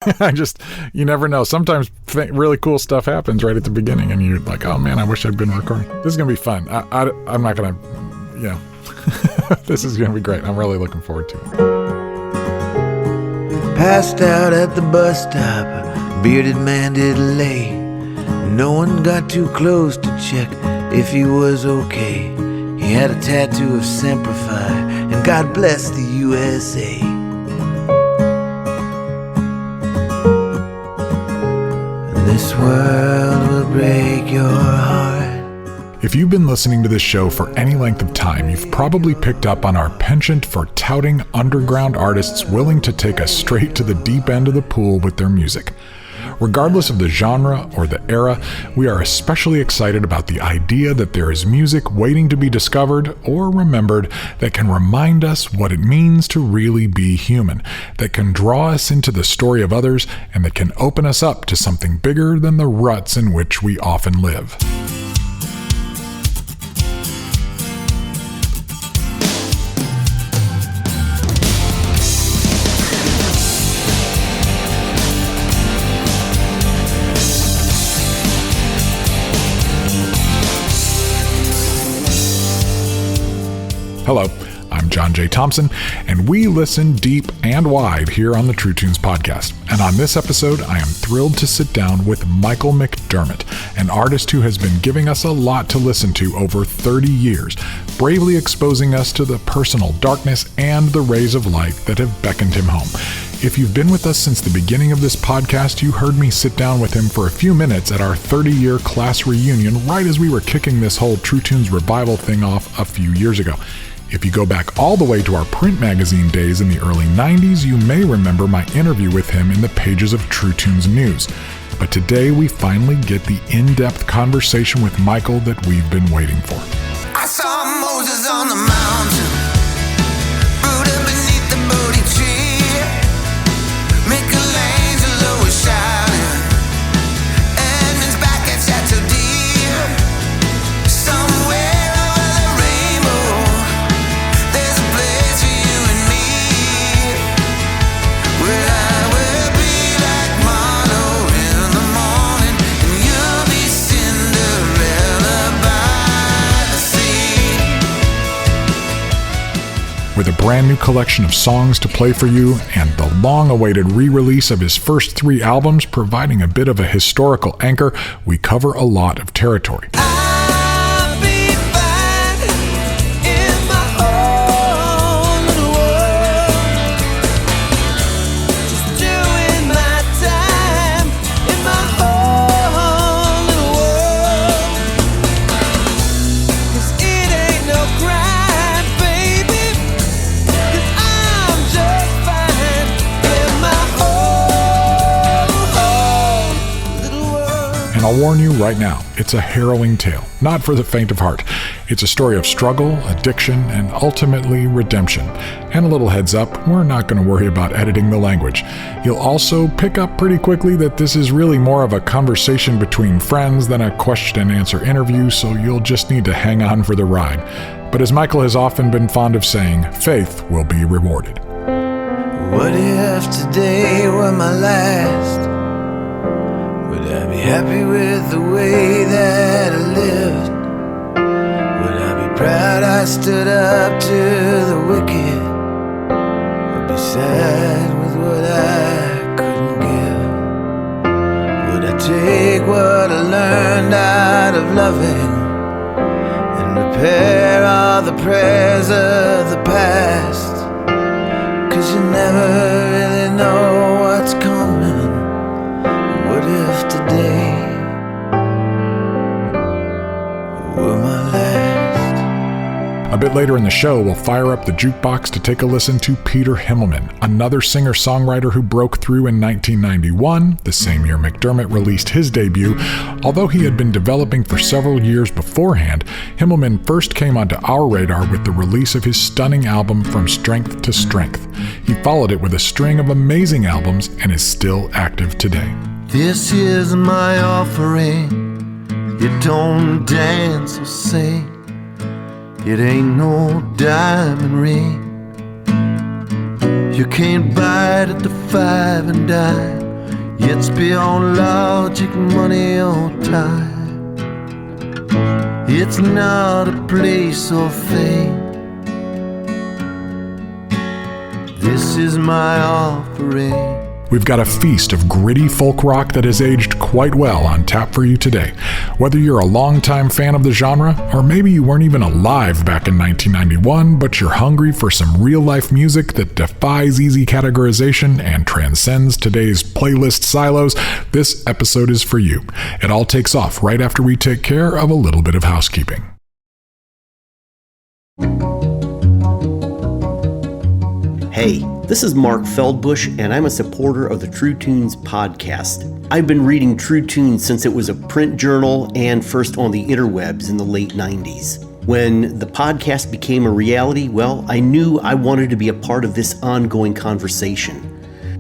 You never know. Sometimes really cool stuff happens right at the beginning, and you're like, oh man, I wish I'd been recording. This is going to be fun. I'm not going to, this is going to be great. I'm really looking forward to it. Passed out at the bus stop, a bearded man did lay. No one got too close to check if he was okay. He had a tattoo of Semper Fi, and God bless the USA. This world will break your heart. If you've been listening to this show for any length of time, you've probably picked up on our penchant for touting underground artists willing to take us straight to the deep end of the pool with their music. Regardless of the genre or the era, we are especially excited about the idea that there is music waiting to be discovered or remembered that can remind us what it means to really be human, that can draw us into the story of others, and that can open us up to something bigger than the ruts in which we often live. Hello, I'm John J. Thompson, and we listen deep and wide here on the True Tunes podcast. And on this episode, I am thrilled to sit down with Michael McDermott, an artist who has been giving us a lot to listen to over 30 years, bravely exposing us to the personal darkness and the rays of light that have beckoned him home. If you've been with us since the beginning of this podcast, you heard me sit down with him for a few minutes at our 30-year class reunion right as we were kicking this whole True Tunes revival thing off a few years ago. If you go back all the way to our print magazine days in the early 90s, you may remember my interview with him in the pages of True Tunes News. But today we finally get the in-depth conversation with Michael that we've been waiting for. I saw Moses on the mountain, rooted beneath the Bodhi tree. Michelangelo was shouting, and his back at Chateau d'If. Somewhere over the rainbow, there's a place for you and me, where I will be like Marlowe in the morning, and you'll be Cinderella by the sea. With a brand new collection of songs to play for you and the long-awaited re-release of his first 3 albums providing a bit of a historical anchor, we cover a lot of territory. I'll be fine in my own little world, just doing my time in my own little world. 'Cause it ain't no crime, baby, 'cause I'm just fine in my own little world. And I'll warn you right now, it's a harrowing tale, not for the faint of heart. It's a story of struggle, addiction, and ultimately redemption. And a little heads up, we're not going to worry about editing the language. You'll also pick up pretty quickly that this is really more of a conversation between friends than a question and answer interview, so you'll just need to hang on for the ride. But as Michael has often been fond of saying, faith will be rewarded. What if today were my last? Would I be happy with the way that I lived? Would I be proud I stood up to the wicked? Or be sad with what I couldn't give? Would I take what I learned out of loving and repair all the prayers of the past? 'Cause you never really know what's coming. What if today were my last? A bit later in the show, we'll fire up the jukebox to take a listen to Peter Himmelman, another singer-songwriter who broke through in 1991, the same year McDermott released his debut. Although he had been developing for several years beforehand, Himmelman first came onto our radar with the release of his stunning album From Strength to Strength. He followed it with a string of amazing albums and is still active today. This is my offering. You don't dance or sing. It ain't no diamond ring. You can't buy it at the 5 and dime. It's beyond logic, money, or time. It's not a place or fate. This is my offering. We've got a feast of gritty folk rock that has aged quite well on tap for you today. Whether you're a longtime fan of the genre, or maybe you weren't even alive back in 1991, but you're hungry for some real-life music that defies easy categorization and transcends today's playlist silos, this episode is for you. It all takes off right after we take care of a little bit of housekeeping. Hey, this is Mark Feldbush, and I'm a supporter of the True Tunes podcast. I've been reading True Tunes since it was a print journal and first on the interwebs in the late 90s. When the podcast became a reality, well, I knew I wanted to be a part of this ongoing conversation.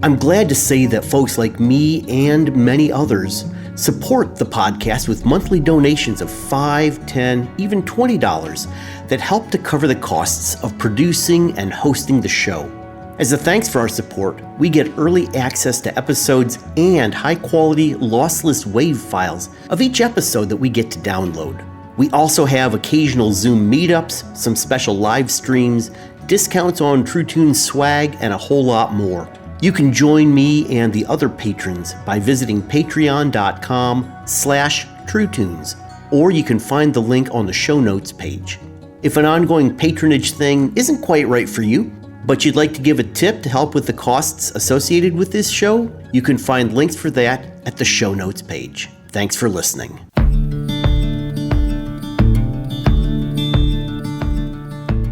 I'm glad to say that folks like me and many others support the podcast with monthly donations of $5, $10, even $20 that help to cover the costs of producing and hosting the show. As a thanks for our support, we get early access to episodes and high-quality lossless WAV files of each episode that we get to download. We also have occasional Zoom meetups, some special live streams, discounts on True Tunes swag, and a whole lot more. You can join me and the other patrons by visiting patreon.com/TrueTunes, or you can find the link on the show notes page. If an ongoing patronage thing isn't quite right for you, but you'd like to give a tip to help with the costs associated with this show, you can find links for that at the show notes page. Thanks for listening.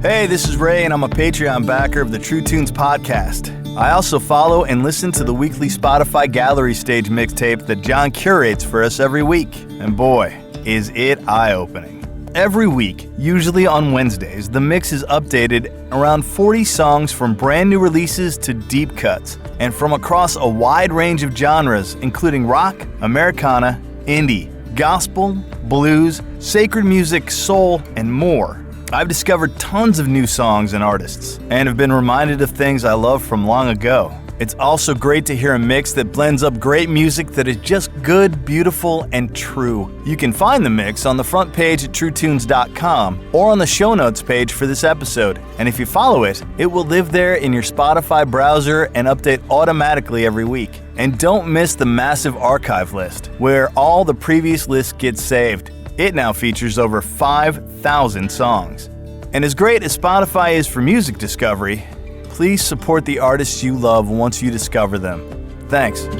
Hey, this is Ray, and I'm a Patreon backer of the True Tunes podcast. I also follow and listen to the weekly Spotify Gallery Stage mixtape that John curates for us every week. And boy, is it eye-opening. Every week, usually on Wednesdays, the mix is updated around 40 songs from brand new releases to deep cuts, and from across a wide range of genres, including rock, Americana, indie, gospel, blues, sacred music, soul, and more. I've discovered tons of new songs and artists, and have been reminded of things I love from long ago. It's also great to hear a mix that blends up great music that is just good, beautiful, and true. You can find the mix on the front page at truetunes.com or on the show notes page for this episode. And if you follow it, it will live there in your Spotify browser and update automatically every week. And don't miss the massive archive list, where all the previous lists get saved. It now features over 5,000 songs. And as great as Spotify is for music discovery, please support the artists you love once you discover them. Thanks. Don't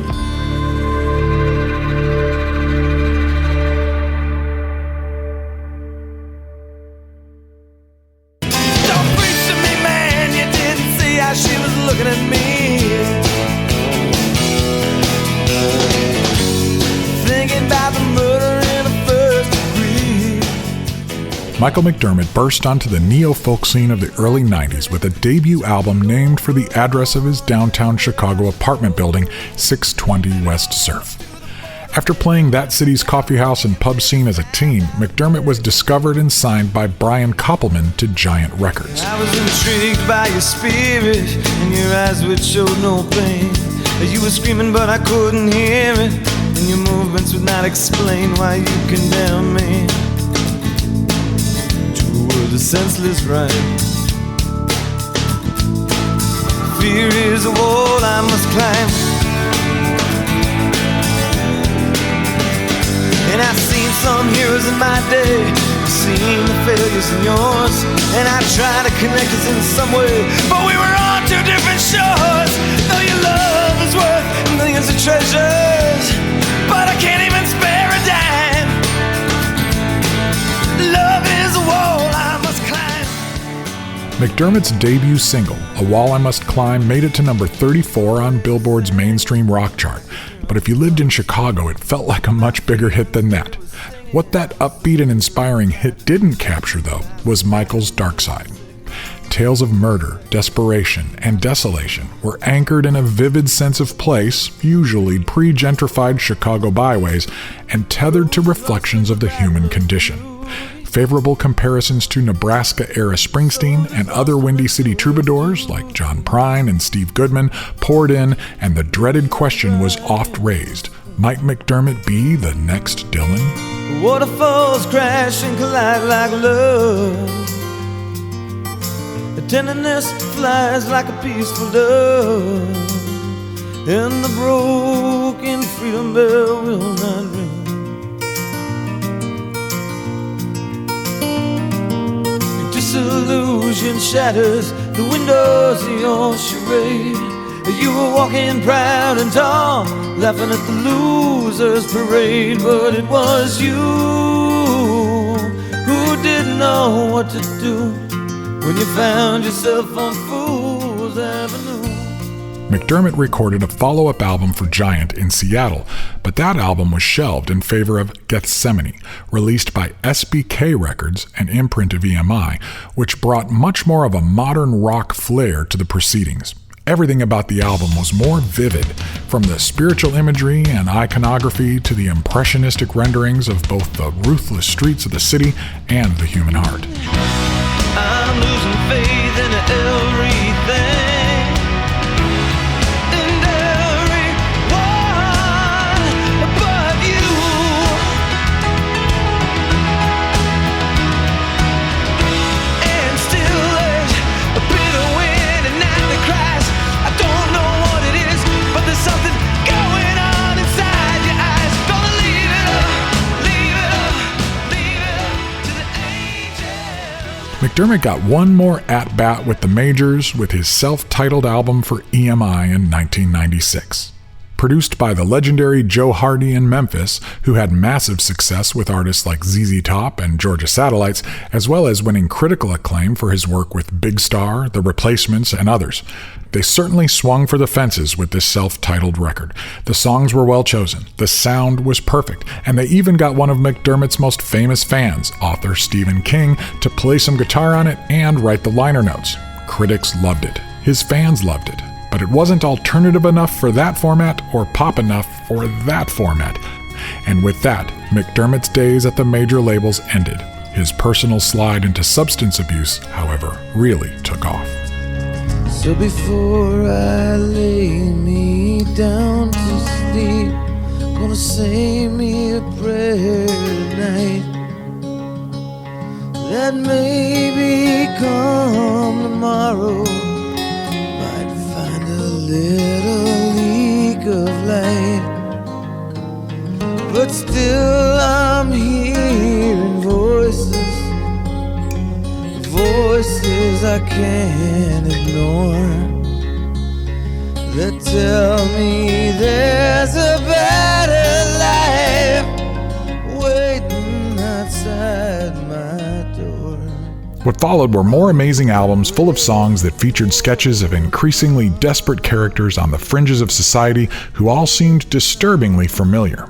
preach to me, man, you didn't see how she was looking at me. Thinking about the murder in the first degree. Michael McDermott burst onto the neo-folk scene of the early 90s with a debut album named for the address of his downtown Chicago apartment building, 620 West Surf. After playing that city's coffeehouse and pub scene as a teen, McDermott was discovered and signed by Brian Koppelman to Giant Records. I was intrigued by your spirit and your eyes which showed no pain. You were screaming but I couldn't hear it, and your movements would not explain why you condemn me. The senseless right. Fear is a wall I must climb, and I've seen some heroes in my day, I've seen the failures in yours, and I try to connect us in some way, but we were on two different shores. Though your love is worth millions of treasures, but I can't even spare a dime. Love is a wall I must climb. McDermott's debut single, A Wall I Must Climb, made it to number 34 on Billboard's mainstream rock chart. But if you lived in Chicago, it felt like a much bigger hit than that. What that upbeat and inspiring hit didn't capture, though, was Michael's dark side. Tales of murder, desperation, and desolation were anchored in a vivid sense of place, usually pre-gentrified Chicago byways, and tethered to reflections of the human condition. Favorable comparisons to Nebraska-era Springsteen and other Windy City troubadours like John Prine and Steve Goodman poured in, and the dreaded question was oft raised: might McDermott be the next Dylan? Waterfalls crash and collide like love. The tenderness flies like a peaceful dove, and the broken freedom bell will not ring. Your disillusion shatters the windows of your charade. You were walking proud and tall, laughing at the losers' parade, but it was you who didn't know what to do when you found yourself on Fool's Avenue. McDermott recorded a follow-up album for Giant in Seattle, but that album was shelved in favor of Gethsemane, released by SBK Records, an imprint of EMI, which brought much more of a modern rock flair to the proceedings. Everything about the album was more vivid, from the spiritual imagery and iconography to the impressionistic renderings of both the ruthless streets of the city and the human heart. I'm losing faith in everything. McDermott got one more at-bat with the majors with his self-titled album for EMI in 1996. Produced by the legendary Joe Hardy in Memphis, who had massive success with artists like ZZ Top and Georgia Satellites, as well as winning critical acclaim for his work with Big Star, The Replacements, and others. They certainly swung for the fences with this self-titled record. The songs were well chosen, the sound was perfect, and they even got one of McDermott's most famous fans, author Stephen King, to play some guitar on it and write the liner notes. Critics loved it. His fans loved it. But it wasn't alternative enough for that format or pop enough for that format. And with that, McDermott's days at the major labels ended. His personal slide into substance abuse, however, really took off. So before I lay me down to sleep, gonna say me a prayer tonight, that maybe come tomorrow little leak of light, but still I'm hearing voices I can't ignore, that tell me there's a better life waiting outside my door. What followed were more amazing albums full of songs that featured sketches of increasingly desperate characters on the fringes of society who all seemed disturbingly familiar.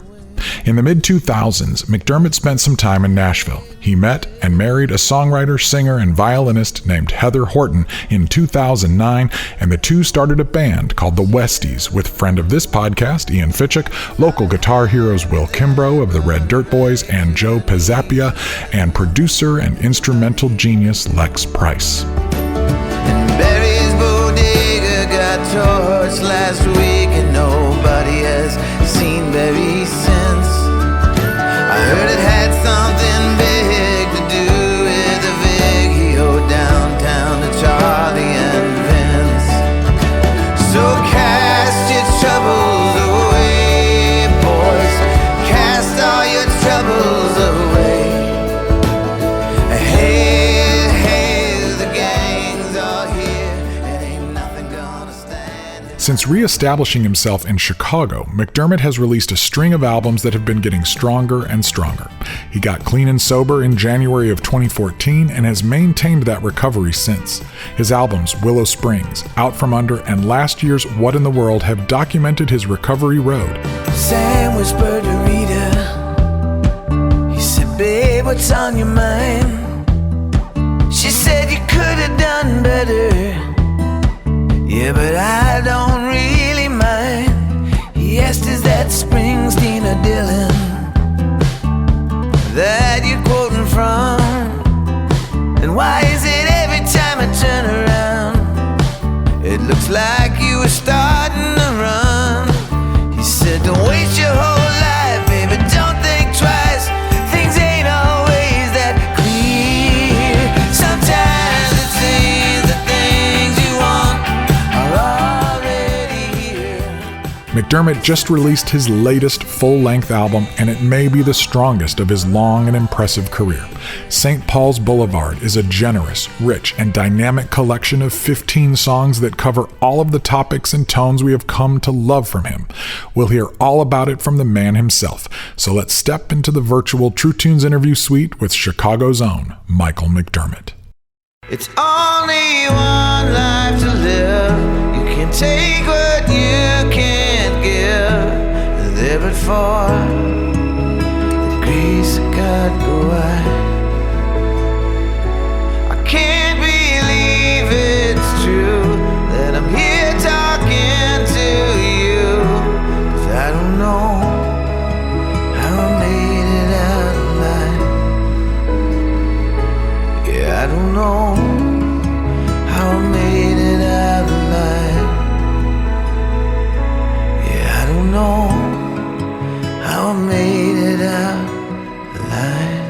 In the mid-2000s, McDermott spent some time in Nashville. He met and married a songwriter, singer, and violinist named Heather Horton in 2009, and the two started a band called the Westies with friend of this podcast, Ian Fitchick, local guitar heroes Will Kimbrough of the Red Dirt Boys and Joe Pizzapia, and producer and instrumental genius Lex Price. And Barry's bodega got torched last week, and nobody has seen Barry since. I heard it had something big to do with the Vig he owed downtown to Charlie and Vince. So cast your troubles away, boys. Cast all your troubles away. Hey, hey, the gangs are here, and ain't nothing gonna stand it. Since re-establishing himself in Chicago, McDermott has released a string of albums that have been getting stronger and stronger. He got clean and sober in January of 2014 and has maintained that recovery since. His albums Willow Springs, Out From Under, and last year's What in the World have documented his recovery road. Sam whispered to Rita, he said, babe, what's on your mind? She said, you could have done better. Yeah, but I don't really mind. He asked, is that Springsteen or Dylan that you're quoting from? McDermott just released his latest full-length album, and it may be the strongest of his long and impressive career. St. Paul's Boulevard is a generous, rich, and dynamic collection of 15 songs that cover all of the topics and tones we have come to love from him. We'll hear all about it from the man himself. So let's step into the virtual True Tunes interview suite with Chicago's own Michael McDermott. It's only one life to live. You can take what you can't give. There but for the grace of God go I can't believe it's true that I'm here talking to you. 'Cause I don't know how I made it out alive. Yeah, I don't know how I made it out alive. Yeah, I don't know how I made it out alive.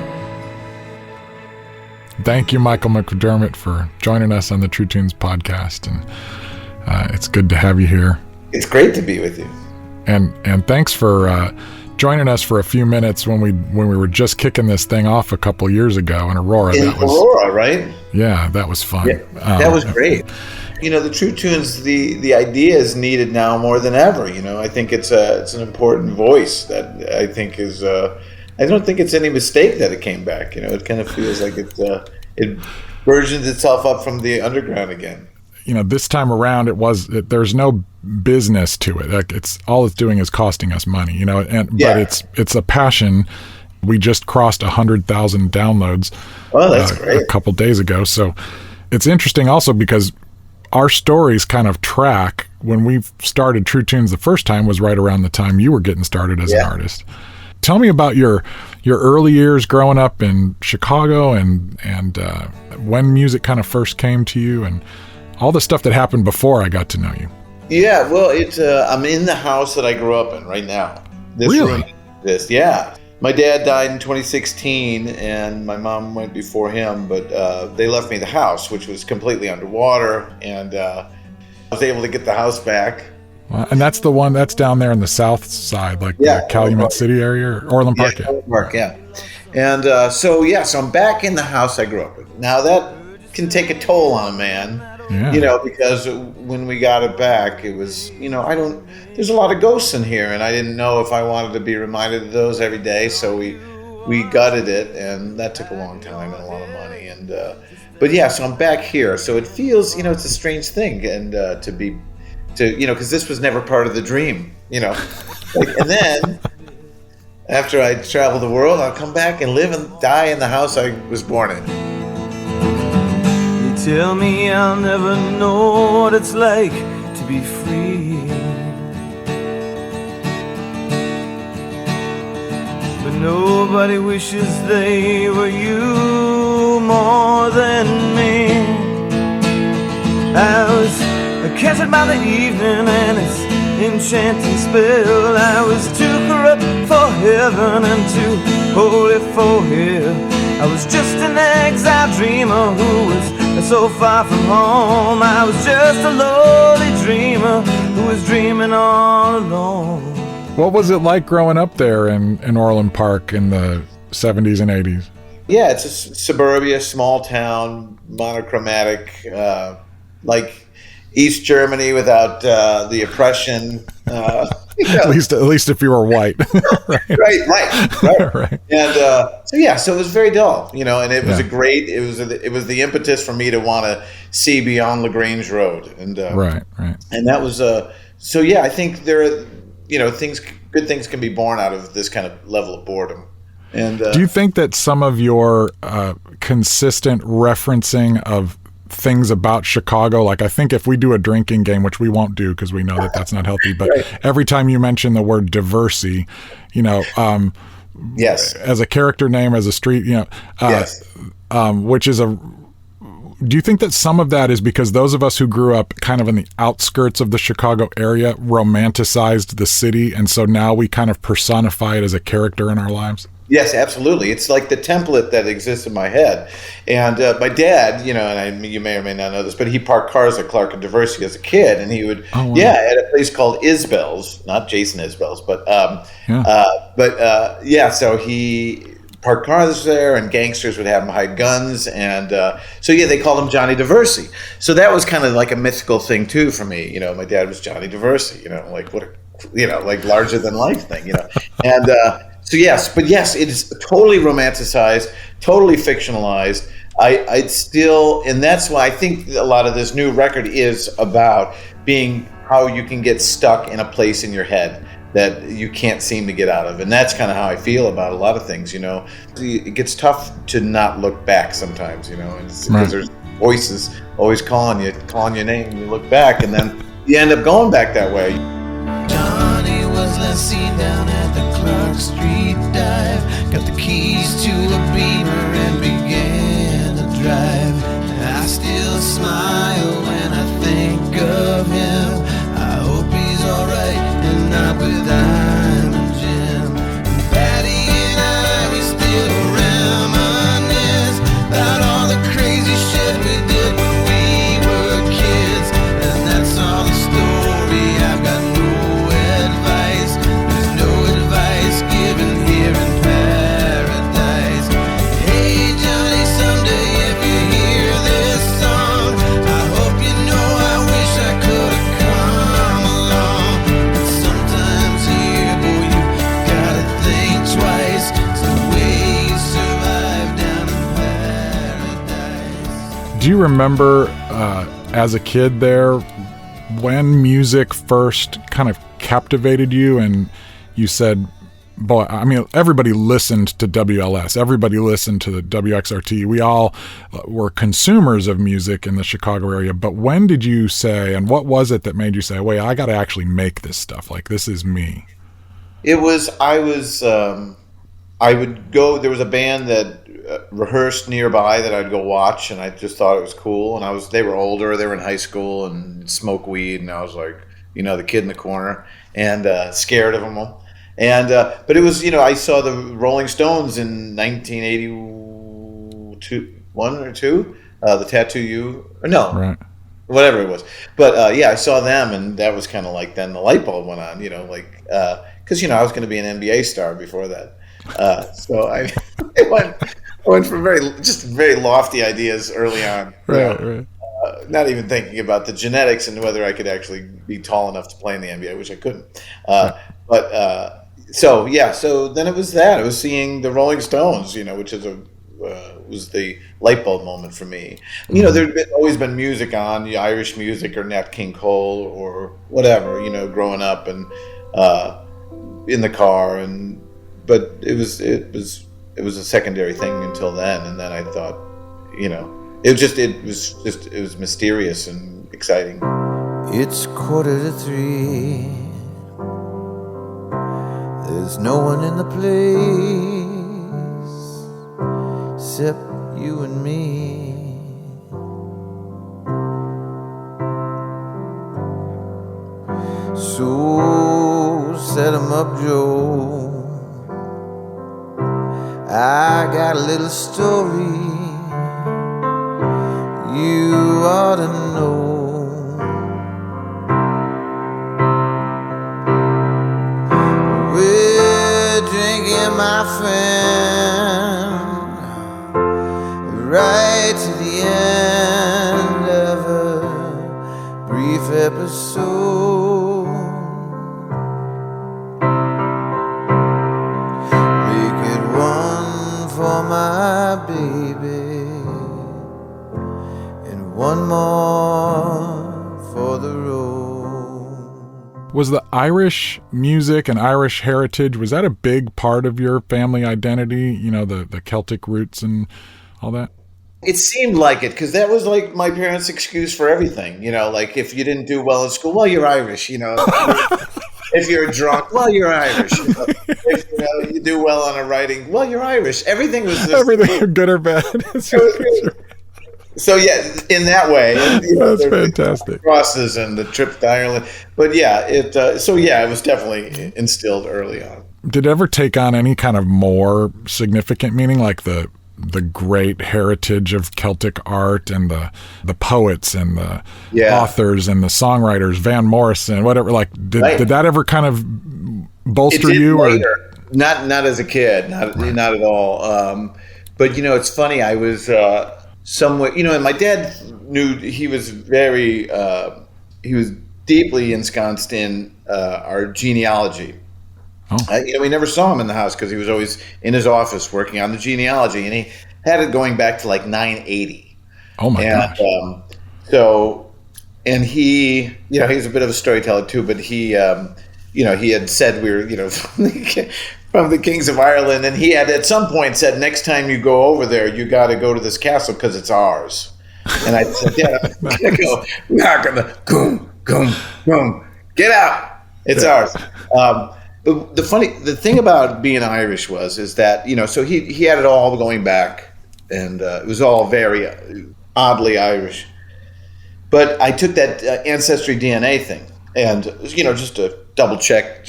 Thank you, Michael McDermott, for joining us on the True Tunes podcast, and it's good to have you here. It's great to be with you. And thanks for joining us for a few minutes when we were just kicking this thing off a couple years ago in Aurora. Aurora, right? Yeah, that was fun. Yeah, that was great. You know, the True Tunes, the idea is needed now more than ever. You know, I think it's an important voice that I think is. I don't think it's any mistake that it came back. You know, it kind of feels like it versions itself up from the underground again. You know, this time around, there's no business to it. Like it's doing is costing us money. You know, but it's a passion. We just crossed 100,000 downloads. Oh, that's great. A couple days ago. So it's interesting also because our stories kind of track. When we started True Tunes the first time was right around the time you were getting started as an artist. Tell me about your early years growing up in Chicago and when music kind of first came to you and all the stuff that happened before I got to know you. Yeah, well, I'm in the house that I grew up in right now. This really? Room, yeah. My dad died in 2016, and my mom went before him, but they left me the house, which was completely underwater, and I was able to get the house back. And that's the one that's down there in the south side, like the Calumet City area, or Orland Park. Orland Park, yeah. And so I'm back in the house I grew up in. Now that can take a toll on a man, you know, because when we got it back, it was, you know, there's a lot of ghosts in here, and I didn't know if I wanted to be reminded of those every day, so we gutted it, and that took a long time and a lot of money, and but so I'm back here, so it feels, you know, it's a strange thing, and you know, because this was never part of the dream, you know. And then, after I travel the world, I'll come back and live and die in the house I was born in. You tell me I'll never know what it's like to be free, but nobody wishes they were you more than me. I was captured by the evening and its enchanting spell. I was too corrupt for heaven and too holy for hell. I was just an exiled dreamer who was so far from home. I was just a lonely dreamer who was dreaming all alone. What was it like growing up there in Orland Park in the 70s and 80s? Yeah, it's a suburbia, small town, monochromatic, like East Germany without the oppression. At least if you were white. right. And so it was very dull, you know, and it was it was the impetus for me to want to see beyond LaGrange Road, and right. And that was I think there are, you know, good things can be born out of this kind of level of boredom. And do you think that some of your consistent referencing of things about Chicago, like I think if we do a drinking game, which we won't do because we know that that's not healthy, but every time you mention the word diversity, you know, yes, as a character name, as a street, you know, which is do you think that some of that is because those of us who grew up kind of in the outskirts of the Chicago area romanticized the city, and so now we kind of personify it as a character in our lives? Yes, absolutely. It's like the template that exists in my head. And my dad, and you may or may not know this, but he parked cars at Clark and Diversey as a kid, and he would, at a place called Isbell's, not Jason Isbell's, so he parked cars there, and gangsters would have him hide guns, and they called him Johnny Diversey. So that was kind of like a mythical thing too for me. My dad was Johnny Diversey, like what a, like larger than life thing, and. So yes, it is totally romanticized, totally fictionalized. I'd still, and that's why I think a lot of this new record is about being how you can get stuck in a place in your head that you can't seem to get out of, and that's kind of how I feel about a lot of things. It gets tough to not look back sometimes, and it's because there's voices always calling your name, and you look back, and then you end up going back that way. Johnny was last seen down at the Clark Street dive, got the keys to a Beamer and began to drive. I still smile when I think of him. I hope he's alright and not with I'm and Jim. And Patty and I, we still reminisce about all the crazy shit we did when we were kids. And that's all the story. I've got no advice. There's no advice given here in paradise. Hey Johnny, someday if you hear this song, I hope you know I wish I could have come along. But sometimes here, boy, you gotta think twice. It's the way you survive down in paradise. Do you remember as a kid there when music first kind of captivated you and you said, boy, I mean, everybody listened to WLS, everybody listened to the WXRT. We all were consumers of music in the Chicago area. But when did you say, and what was it that made you say, wait, I got to actually make this stuff, like this is me? I would go, there was a band that rehearsed nearby that I'd go watch, and I just thought it was cool. And they were older, they were in high school and smoked weed, and I was like, the kid in the corner, and scared of them all. And but it was, I saw the Rolling Stones in 1981 or 2, the Tattoo You, or no, right, whatever it was. But I saw them, and that was kind of like then the light bulb went on, because I was going to be an NBA star before that. So I went for very lofty ideas early on. Right. Not even thinking about the genetics and whether I could actually be tall enough to play in the NBA, which I couldn't. So then it was that. I was seeing the Rolling Stones, which is was the light bulb moment for me. There'd always been music on, Irish music or Nat King Cole or whatever, growing up and in the car, but it was a secondary thing until then, and then I thought, it was mysterious and exciting. It's 2:45. There's no one in the place except you and me. So set 'em up, Joe. I got a little story you ought to know. We're drinking, my friend, right to the end of a brief episode. Make it one for my baby, one more for the road. Was the Irish music and Irish heritage, was that a big part of your family identity? The Celtic roots and all that? It seemed like it, because that was like my parents' excuse for everything. Like if you didn't do well in school, well, you're Irish. If you're drunk, well, you're Irish. If you do well on a writing, well, you're Irish. Everything was this, everything, good or bad. So in that way, that's fantastic. Crosses and the trip to Ireland, but it was definitely instilled early on. did it ever take on any kind of more significant meaning, like the great heritage of Celtic art and the poets and the authors and the songwriters, Van Morrison, whatever? Like, did that ever kind of bolster you? Later. Or not as a kid, not at all. But it's funny. I was somewhat, and my dad knew he was deeply ensconced in our genealogy. Oh. We never saw him in the house because he was always in his office working on the genealogy, and he had it going back to like 980. Oh my gosh! And he, he's a bit of a storyteller too. But he, he had said we were, from the Kings of Ireland, and he had at some point said, next time you go over there, you got to go to this castle because it's ours. And I said, Dad, I'm gonna go. We're not gonna go, get out. It's ours. But the thing about being Irish is that, so he had it all going back, and it was all very oddly Irish. But I took that ancestry DNA thing and, just to double check,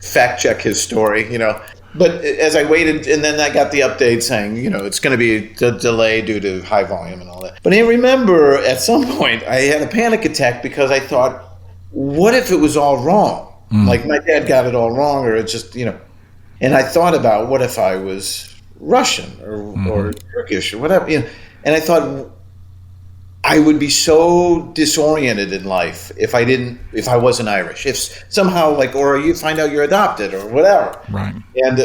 fact check his story, But as I waited, and then I got the update saying, it's going to be a delay due to high volume and all that. But I remember at some point I had a panic attack because I thought, what if it was all wrong? Like my dad got it all wrong, or it's just, and I thought about what if I was Russian or Turkish or whatever, and I thought I would be so disoriented in life if I wasn't Irish, if somehow or you find out you're adopted or whatever. Right. And,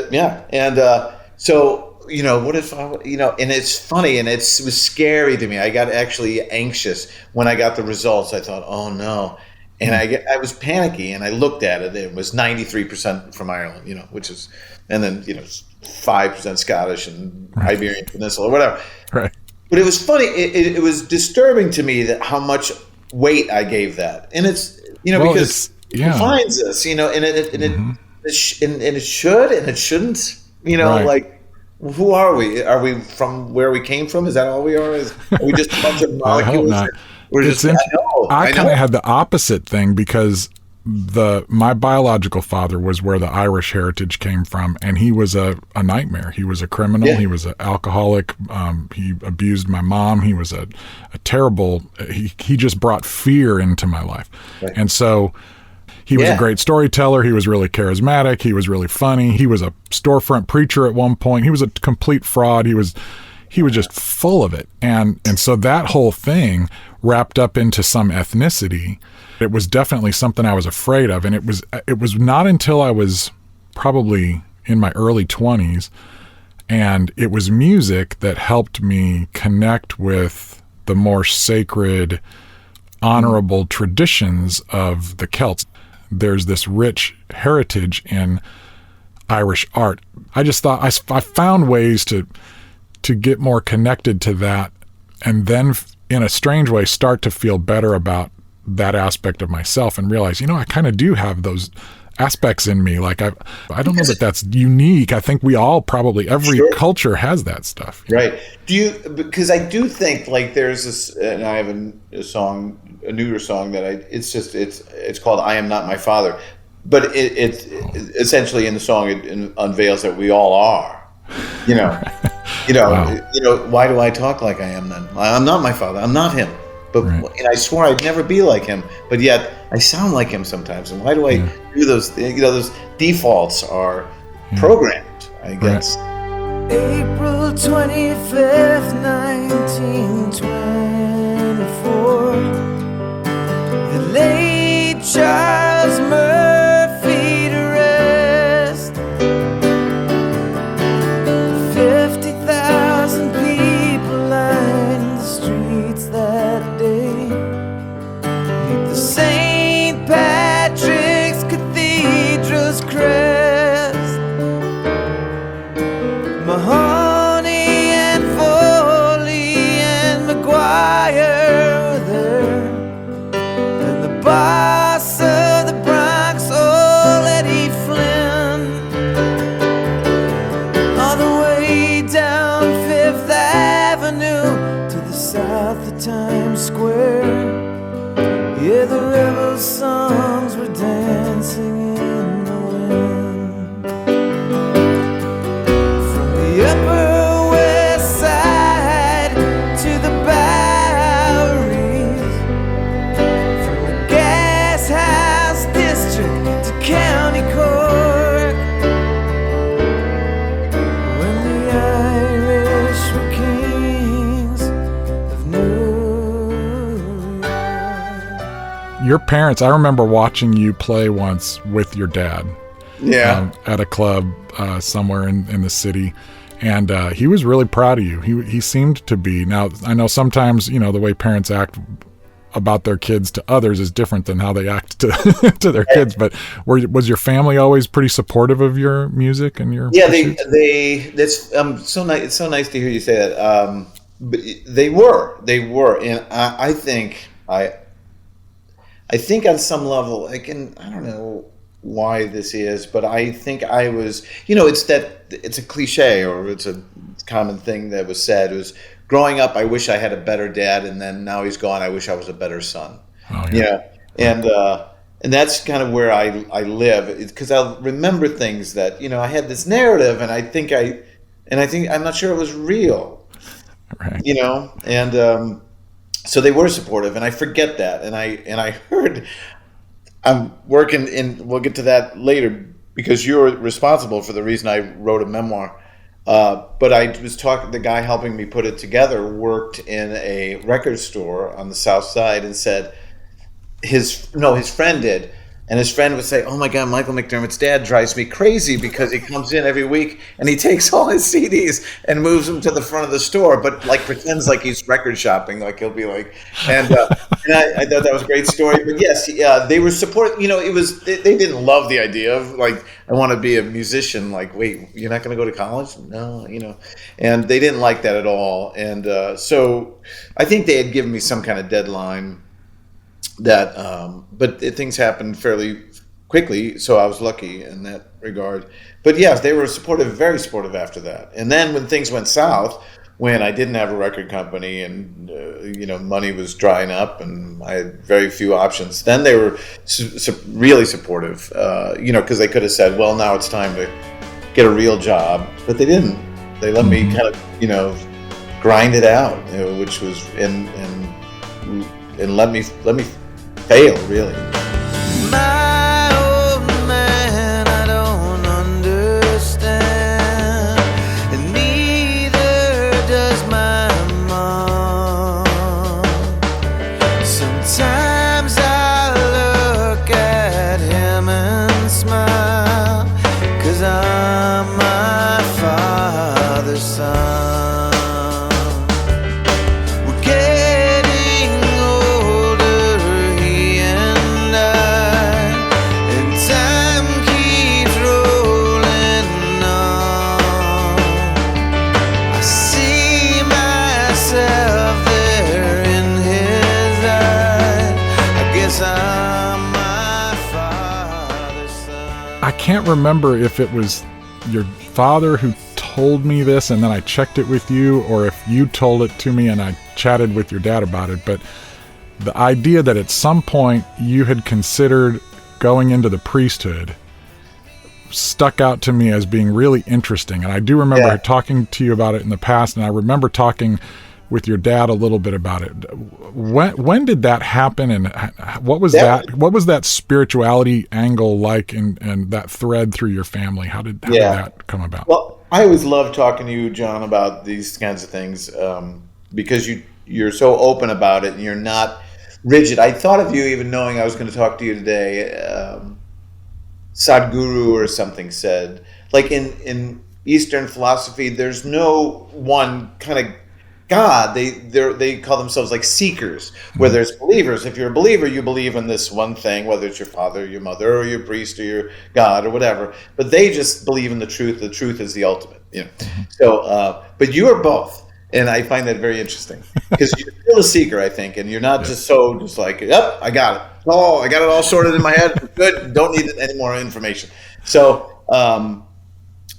so, what if I, and it's funny, and it was scary to me. I got actually anxious when I got the results. I thought, oh no. And I was panicky, and I looked at it. It was 93% from Ireland, which is, and then 5% Scottish and Iberian Peninsula or whatever. Right. But it was funny. It was disturbing to me that how much weight I gave that, and it's because it defines us, and it should and it shouldn't, like. Who are we? Are we from where we came from? Is that all we are? Are we just a bunch of molecules? I hope not. I kind of had the opposite thing because my biological father was where the Irish heritage came from, and he was a nightmare. He was a criminal. Yeah. He was an alcoholic. He abused my mom. He was a terrible. He just brought fear into my life, and so. He was a great storyteller. He was really charismatic. He was really funny. He was a storefront preacher at one point. He was a complete fraud. He was just full of it. And so that whole thing wrapped up into some ethnicity. It was definitely something I was afraid of. And it was not until I was probably in my early 20s, and it was music that helped me connect with the more sacred, honorable traditions of the Celts. There's this rich heritage in Irish art. I just thought I found ways to get more connected to that, and then in a strange way start to feel better about that aspect of myself and realize, I kind of do have those aspects in me. Like I don't know that that's unique. I think we all probably, every culture has that stuff. Right. Because I do think there's this, and I have a newer song that it's called "I Am Not My Father," but it essentially in the song it unveils that we all are. Wow. Why do I talk like I am then? I'm not my father. I'm not him. But and I swore I'd never be like him, but yet I sound like him sometimes. And why do I do those things? Those defaults are programmed, I guess. April 25th, 1924. The late Charles Murphy to rest. 50,000 people lined the streets that day. Neath the St. Patrick's Cathedral's crest. Mahoney and Foley and McGuire were there. And the boss of your parents, I remember watching you play once with your dad. Yeah. At a club somewhere in the city. And he was really proud of you. He seemed to be. Now, I know sometimes, the way parents act about their kids to others is different than how they act to to their kids. But was your family always pretty supportive of your music and your pursuits? That's so nice. It's so nice to hear you say that. But they were, and I think on some level, I don't know why this is, but I think I was, it's a cliche, or it's a common thing that was said. It was, growing up, I wish I had a better dad, and then now he's gone, I wish I was a better son. Oh, yeah. And that's kind of where I live, because I'll remember things that, I had this narrative, and I think I'm not sure it was real, right. And so they were supportive, and I forget that, and I heard, I'm working in, we'll get to that later, because you're responsible for the reason I wrote a memoir. But I was talking, the guy helping me put it together worked in a record store on the South Side, and said his friend did. And his friend would say, "Oh my God, Michael McDermott's dad drives me crazy because he comes in every week and he takes all his CDs and moves them to the front of the store, but like pretends like he's record shopping, like he'll be like." And I thought that was a great story. But yes, they were supportive. It was they didn't love the idea of like, I want to be a musician. Like, wait, you're not going to go to college? No, and they didn't like that at all. And so I think they had given me some kind of deadline. That, but things happened fairly quickly, so I was lucky in that regard. But yes, they were supportive, very supportive after that. And then when things went south, when I didn't have a record company and money was drying up and I had very few options, then they were really supportive. Because they could have said, "Well, now it's time to get a real job," but they didn't. They let me kind of, grind it out, which was and let me fail, really. My old man, I don't understand, and neither does my mom. Sometimes I look at him and smile, 'cause I'm my father's son. I can't remember if it was your father who told me this and then I checked it with you, or if you told it to me and I chatted with your dad about it, but the idea that at some point you had considered going into the priesthood stuck out to me as being really interesting. And I do remember talking to you about it in the past, and I remember talking with your dad a little bit about it. When did that happen, and what was that spirituality angle like, and that thread through your family? How did that come about? Well, I always love talking to you, John, about these kinds of things, because you're so open about it and you're not rigid. I thought of you even knowing I was going to talk to you today. Sadhguru or something said, like in Eastern philosophy, there's no one kind of God. They call themselves like seekers, where there's believers. If you're a believer, you believe in this one thing, whether it's your father, your mother, or your priest, or your God, or whatever. But they just believe in the truth. The truth is the ultimate. So, but you are both, and I find that very interesting, because you're still a seeker, I think, and you're not just like, yep, I got it. Oh, I got it all sorted in my head. Good. Don't need any more information. So.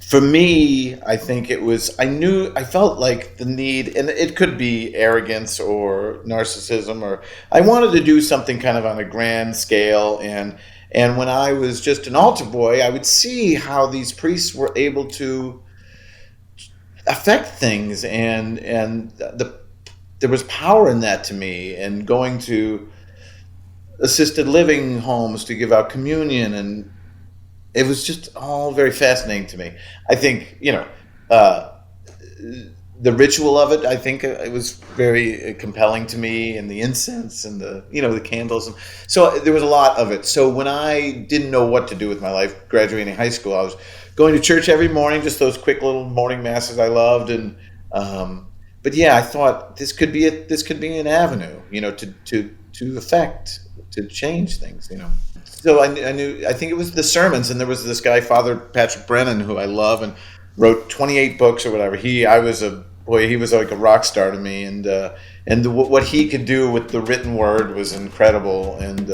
For me, I think I felt like the need, and it could be arrogance or narcissism, or I wanted to do something kind of on a grand scale. And when I was just an altar boy, I would see how these priests were able to affect things, and there was power in that to me, and going to assisted living homes to give out communion, and it was just all very fascinating to me. I think, the ritual of it, I think it was very compelling to me, and the incense and the candles. And so there was a lot of it. So when I didn't know what to do with my life, graduating high school, I was going to church every morning, just those quick little morning masses I loved. And, but yeah, I thought this could be an avenue, to change things, So I think it was the sermons, and there was this guy, Father Patrick Brennan, who I love, and wrote 28 books or whatever. He was like a rock star to me, and what he could do with the written word was incredible, and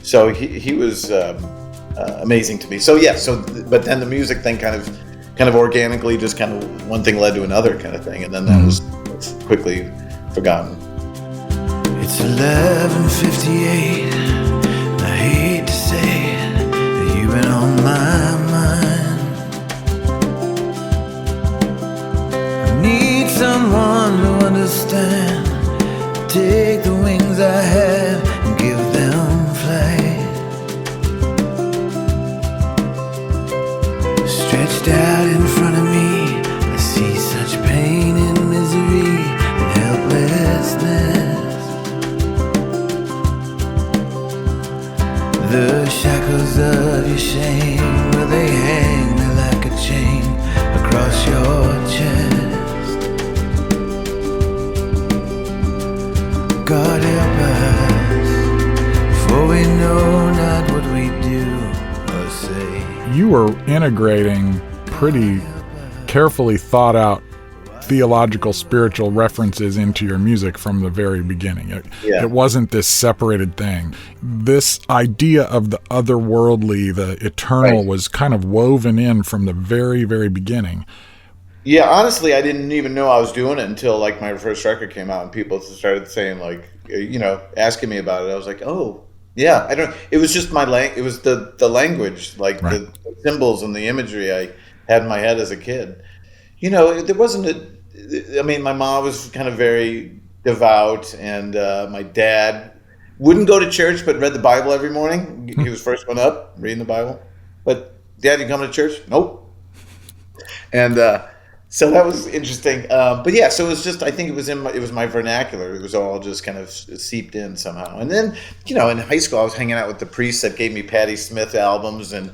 so he was amazing to me. So yeah, but then the music thing kind of organically, just kind of one thing led to another kind of thing, and then that was quickly forgotten. It's 11:58. I hate to say it, you've been on my mind. Need someone to understand. Take the wings I have and give them flight. Stretched out in front of me, I see such pain and misery and helplessness. The shackles of your shame, where they hang me like a chain across your chest. God help us, for we know not what we do or say. You were integrating pretty carefully thought out theological, spiritual references into your music from the very beginning. It wasn't this separated thing. This idea of the otherworldly, the eternal, was kind of woven in from the very, very beginning. Yeah, honestly, I didn't even know I was doing it until like my first record came out and people started saying asking me about it. I was like, oh, yeah, it was just it was the language, like the symbols and the imagery I had in my head as a kid. There wasn't my mom was kind of very devout, and my dad wouldn't go to church but read the Bible every morning. He was first one up reading the Bible. But Dad, you coming to church? Nope. And so that was interesting. But yeah, so it was just, I think it was my vernacular. It was all just kind of seeped in somehow. And then, in high school, I was hanging out with the priests that gave me Patti Smith albums and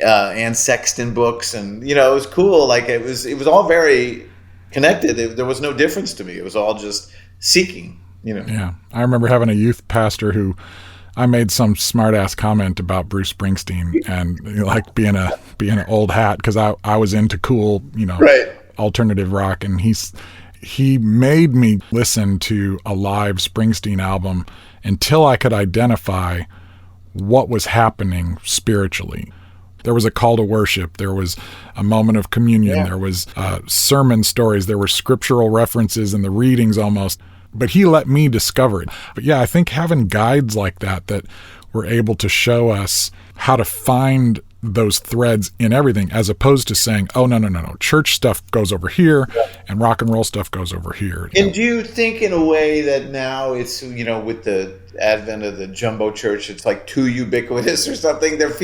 Anne Sexton books, and it was cool. Like it was all very connected. There was no difference to me. It was all just seeking. Yeah, I remember having a youth pastor who I made some smart ass comment about Bruce Springsteen and like being an old hat because I was into cool alternative rock, and he made me listen to a live Springsteen album until I could identify what was happening spiritually. There was a call to worship. There was a moment of communion. Yeah. There was sermon stories. There were scriptural references in the readings almost. But he let me discover it. But yeah, I think having guides like that were able to show us how to find those threads in everything, as opposed to saying, oh, no, church stuff goes over here and rock and roll stuff goes over here. And do you think in a way that now it's, with the advent of the jumbo church, it's like too ubiquitous or something? It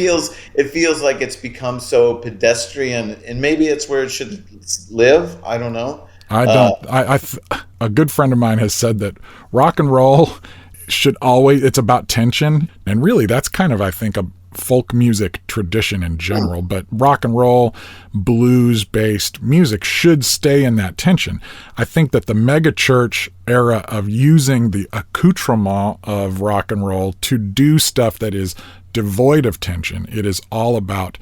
feels like it's become so pedestrian, and maybe it's where it should live. I don't know. A good friend of mine has said that rock and roll it's about tension. And really that's kind of, I think, a folk music tradition in general, but rock and roll, blues-based music should stay in that tension. I think that the mega church era of using the accoutrement of rock and roll to do stuff that is devoid of tension, it is all about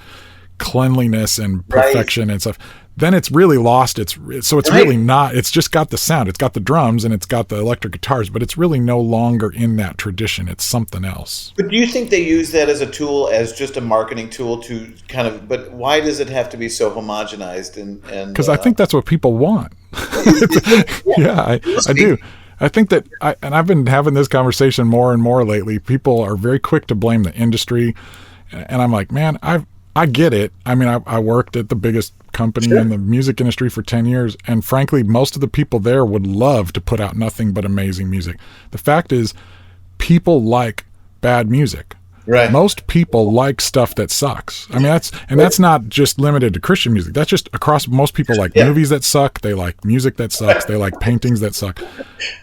cleanliness and perfection and stuff, then it's really lost it's really not, it's just got the sound, it's got the drums and it's got the electric guitars, but it's really no longer in that tradition. It's something else. But do you think they use that as a tool, as just a marketing tool to kind of, but why does it have to be so homogenized? And because I think that's what people want. I do. I think that, I've been having this conversation more and more lately. People are very quick to blame the industry, and I'm like, man, I get it. I mean, I worked at the biggest company in the music industry for 10 years, and frankly, most of the people there would love to put out nothing but amazing music. The fact is, people like bad music. Right. Most people like stuff that sucks. I mean, that's not just limited to Christian music. That's just across. Most people like movies that suck. They like music that sucks. They like paintings that suck.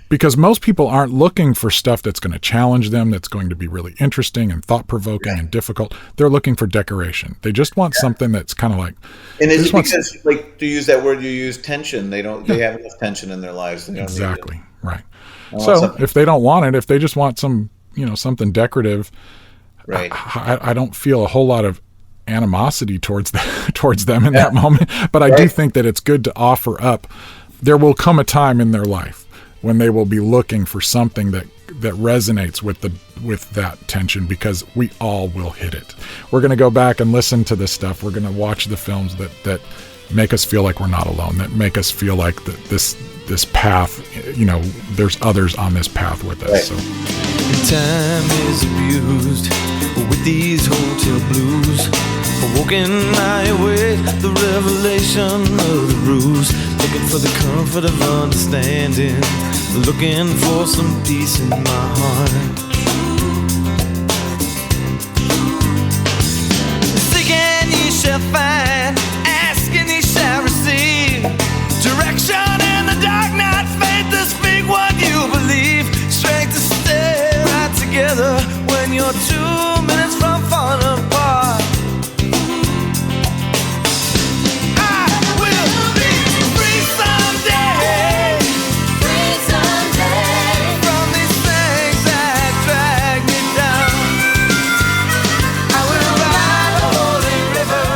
Because most people aren't looking for stuff that's going to challenge them, that's going to be really interesting and thought-provoking and difficult. They're looking for decoration. They just want something that's kind of like... And it's because, like, to use that word you use, tension. They have enough tension in their lives. They don't exactly. need it. Right. So if they don't want it, if they just want some, something decorative... Right. I don't feel a whole lot of animosity towards them in that moment, but I do think that it's good to offer up. There will come a time in their life when they will be looking for something that resonates with that tension, because we all will hit it. We're going to go back and listen to this stuff. We're going to watch the films that make us feel like we're not alone, that make us feel like this path, there's others on this path with us. Right. So. Time is abused with these hotel blues. Walking my way, the revelation of the ruse. Looking for the comfort of understanding. Looking for some peace in my heart. Seeking ye shall find, asking ye shall receive. Direction in the dark night, faith to speak what you believe. Strength to stay right together when you're 2 minutes from falling apart. I will be free someday. Free someday. From these things that drag me down. I will ride a holy river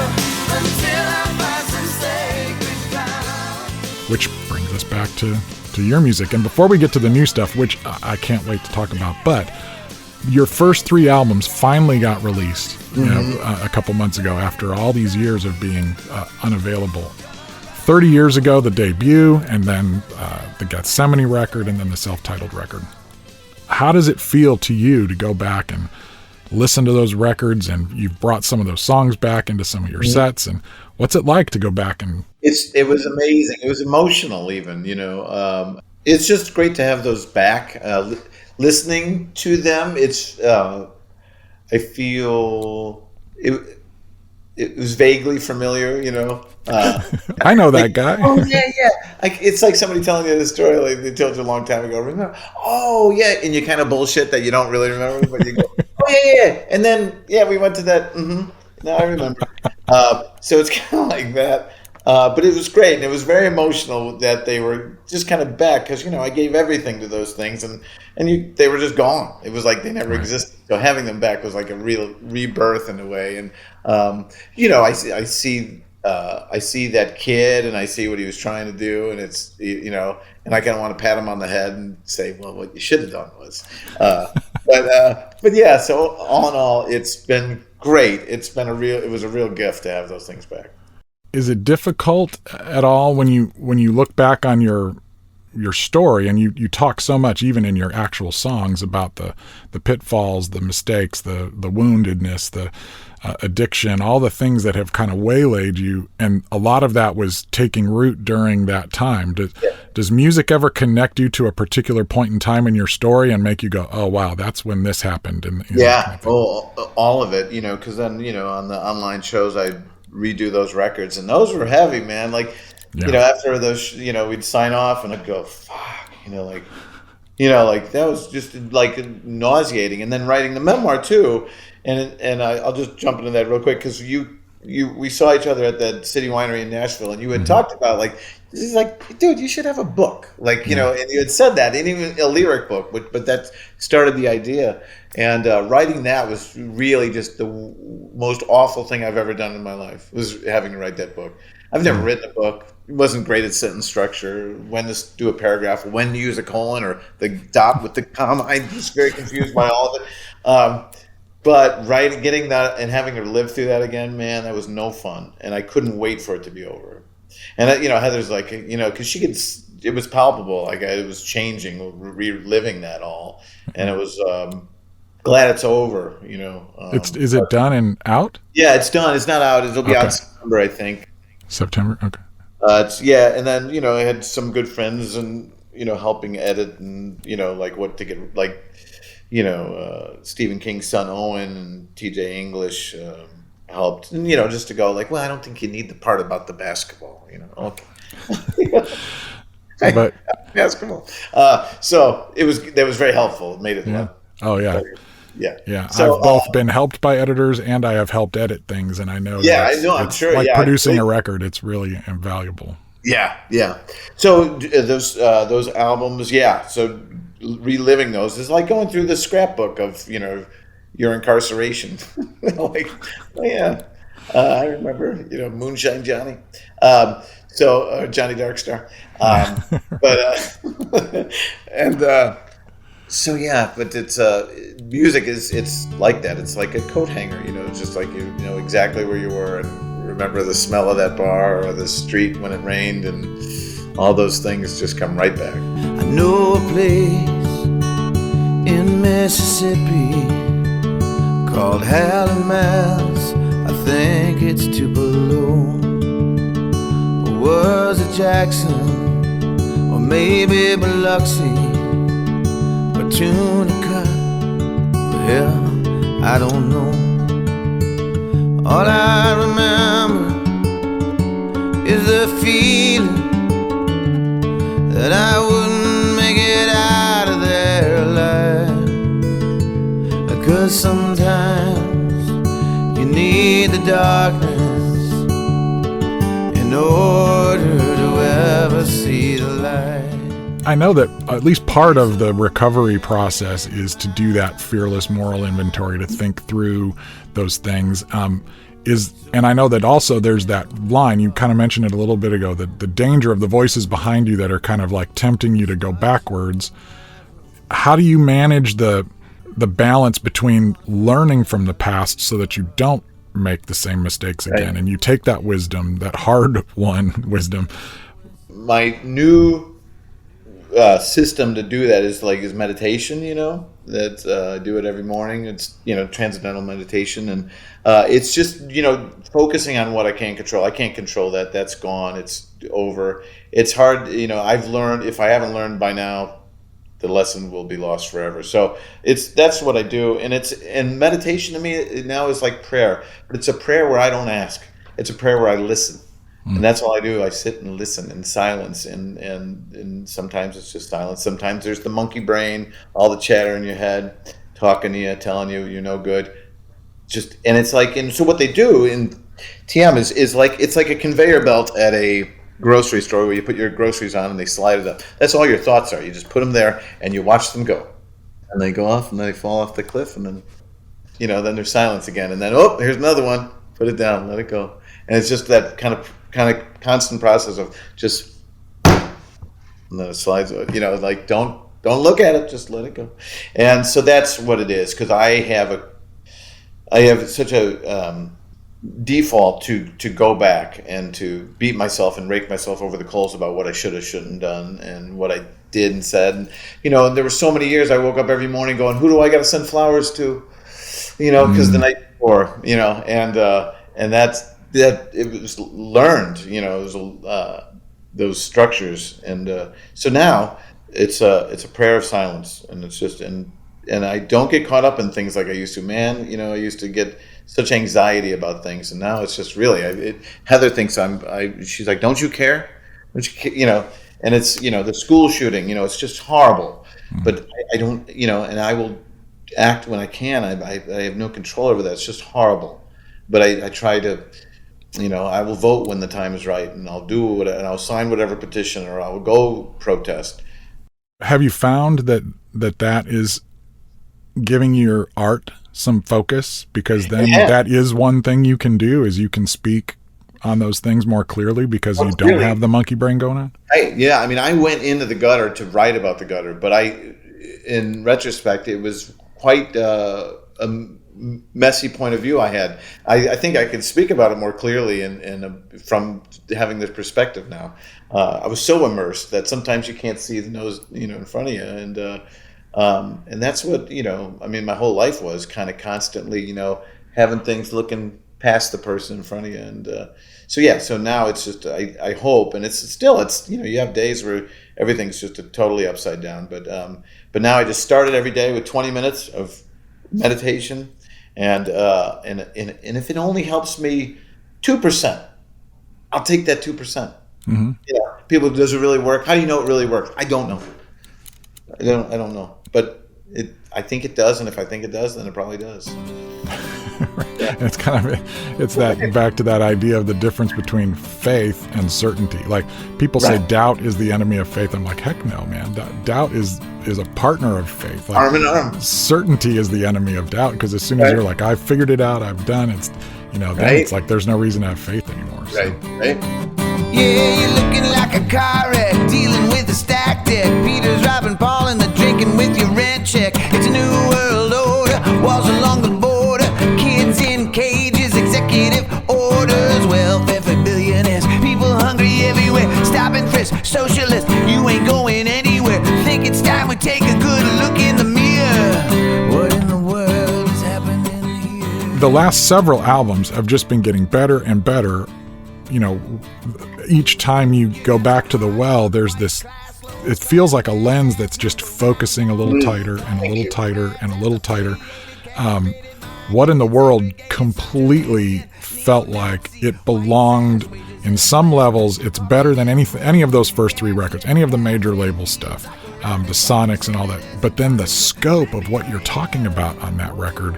until I find some sacred ground. Which brings us back to your music. And before we get to the new stuff, which I can't wait to talk about, but your first 3 albums finally got released a couple months ago after all these years of being unavailable. 30 years ago, the debut, and then the Gethsemane record, and then the self-titled record. How does it feel to you to go back and listen to those records, and you've brought some of those songs back into some of your sets, and what's it like to go back and... It was amazing. It was emotional even, It's just great to have those back. Listening to them, I feel it was vaguely familiar, I know that guy. Oh, yeah. It's like somebody telling you the story like they told you a long time ago. Remember? Oh, yeah. And you kind of bullshit that you don't really remember, but you go, oh, yeah. And then, we went to that. Now I remember. So it's kind of like that. But it was great, and it was very emotional that they were just kind of back, because I gave everything to those things, and they were just gone. It was like they never existed. So having them back was like a real rebirth in a way. And I see that kid, and I see what he was trying to do, and it's and I kind of want to pat him on the head and say, well, what you should have done was. But yeah. So all in all, it's been great. It was a real gift to have those things back. Is it difficult at all when you look back on your story, and you talk so much, even in your actual songs, about the pitfalls, the mistakes, the woundedness, the addiction, all the things that have kind of waylaid you, and a lot of that was taking root during that time. Does music ever connect you to a particular point in time in your story and make you go, oh wow, that's when this happened? And all of it, because then on the online shows I'd redo those records, and those were heavy, man. Like after those, we'd sign off, and I'd go, fuck, like that was just like nauseating. And then writing the memoir too, and I'll just jump into that real quick, because we saw each other at that City Winery in Nashville, and you had talked about like, this is like, dude, you should have a book, like and you had said that, and even a lyric book, but that started the idea. And writing that was really just the most awful thing I've ever done in my life, was having to write that book. I've never written a book. Wasn't great at sentence structure, when to do a paragraph, when to use a colon or the dot with the comma. I'm just very confused by all of it. But getting that and having to live through that again, man, that was no fun. And I couldn't wait for it to be over. And Heather's like, because it was palpable, like it was changing, reliving that all, and it was. Glad it's over, Is it done and out? Yeah, it's done. It's not out. It'll be out in September, I think. September? Okay. And then, I had some good friends and, helping edit and, like what to get, like, Stephen King's son Owen and T.J. English helped, and just to go like, well, I don't think you need the part about the basketball, okay. But basketball. So that was very helpful. It made it. Yeah. Oh yeah. Better. Yeah. Yeah. So, I've both been helped by editors, and I have helped edit things, and I know. Yeah, I know. I'm sure. Like yeah, producing a record, it's really invaluable. Yeah, yeah. So those albums, yeah. So reliving those is like going through the scrapbook of your incarceration. Like, oh, yeah, I remember Moonshine Johnny. Johnny Darkstar. So yeah, but it's music it's like that. It's like a coat hanger, It's just like you know exactly where you were and remember the smell of that bar or the street when it rained, and all those things just come right back. I know a place in Mississippi called Hallowell's. I think it's Tupelo. Or was it Jackson? Or maybe Biloxi? Or Tunica? Well, I don't know. All I remember is the feeling that I wouldn't make it out of there alive. 'Cause sometimes you need the darkness in order to ever see the light. I know that at least part of the recovery process is to do that fearless moral inventory, to think through those things. And I know that also there's that line, you kind of mentioned it a little bit ago, that the danger of the voices behind you that are kind of like tempting you to go backwards. How do you manage the balance between learning from the past so that you don't make the same mistakes again, and you take that wisdom, that hard-won wisdom? My new system to do that is meditation. That I do it every morning. It's transcendental meditation, and it's just focusing on what I can control. I can't control that. That's gone. It's over. It's hard. I've learned. If I haven't learned by now, the lesson will be lost forever. So that's what I do, and meditation to me now is like prayer, but it's a prayer where I don't ask. It's a prayer where I listen. And that's all I do. I sit and listen in silence, and sometimes it's just silence. Sometimes there's the monkey brain, all the chatter in your head, talking to you, telling you you're no good. And it's like, and so what they do in TM is like, it's like a conveyor belt at a grocery store where you put your groceries on and they slide it up. That's all your thoughts are. You just put them there and you watch them go, and they go off and then they fall off the cliff, and then then there's silence again, and then here's another one. Put it down, let it go, and it's just that kind of constant process of just, and then it slides. Like don't look at it, just let it go. And so that's what it is, because I have such a default to go back and to beat myself and rake myself over the coals about what I should have, shouldn't done, and what I did and said. And there were so many years I woke up every morning going, who do I got to send flowers to? Because the night before, and that it was learned, it was those structures, and so now it's a prayer of silence, and it's just and I don't get caught up in things like I used to. Man, I used to get such anxiety about things, and now it's just really. Heather thinks she's like, don't you care? Don't you care? And it's the school shooting. It's just horrible, but I don't. And I will act when I can. I have no control over that. It's just horrible, but I try to. I will vote when the time is right, and I'll do whatever, and I'll sign whatever petition, or I will go protest. Have you found that is giving your art some focus? Because then that is one thing you can do, is you can speak on those things more clearly because you don't have the monkey brain going on? I went into the gutter to write about the gutter, but in retrospect, it was quite a messy point of view I had. I think I can speak about it more clearly from having this perspective now. I was so immersed that sometimes you can't see the nose, in front of you, and that's what my whole life was kind of constantly, having things looking past the person in front of you, and so now it's just I hope, and it's you have days where everything's just totally upside down. But now I just started every day with 20 minutes of meditation, and if it only helps me 2%, I'll take that 2%. Mm-hmm. People, does it really work? How do you know it really works? I don't know. I don't know. But I think it does, and if I think it does, then it probably does. It's that back to that idea of the difference between faith and certainty. Like, people say doubt is the enemy of faith. I'm like, heck no, man. Doubt is a partner of faith. Like, arm in arm. Certainty is the enemy of doubt, because as soon as you're like, I've figured it out, I've done it, then it's like there's no reason to have faith anymore. So. Right. Yeah, you're looking like a car wreck, dealing with a stack deck. Peter's robbing Paul and the drinking with your rent check. It's a new world order, walls along the border, kids in cages, executive orders, welfare for billionaires, people hungry everywhere, stop and frisk, socialist, you ain't going anywhere. Think it's time we take a good look in the mirror. What in the world is happening here? The last several albums have just been getting better and better. Each time you go back to the well, there's this, it feels like a lens that's just focusing a little tighter and a little tighter and a little tighter. What in the World completely felt like it belonged. In some levels, it's better than any of those first three records, any of the major label stuff, the Sonics and all that. But then the scope of what you're talking about on that record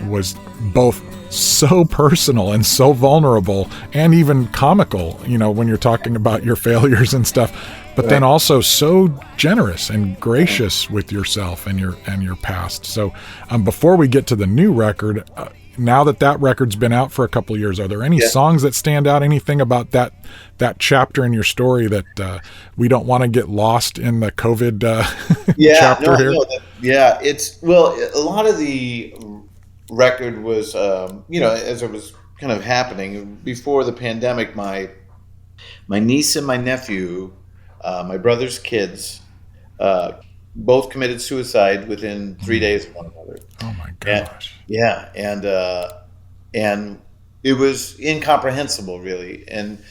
was both so personal and so vulnerable and even comical, when you're talking about your failures and stuff, but then also so generous and gracious with yourself and your past. So before we get to the new record, now that record's been out for a couple of years, are there any songs that stand out? Anything about that chapter in your story that we don't want to get lost in the COVID chapter here? It's, a lot of the record was, as it was kind of happening before the pandemic, my niece and my nephew, my brother's kids, both committed suicide within 3 days of one another. Oh my gosh. And it was incomprehensible, really. And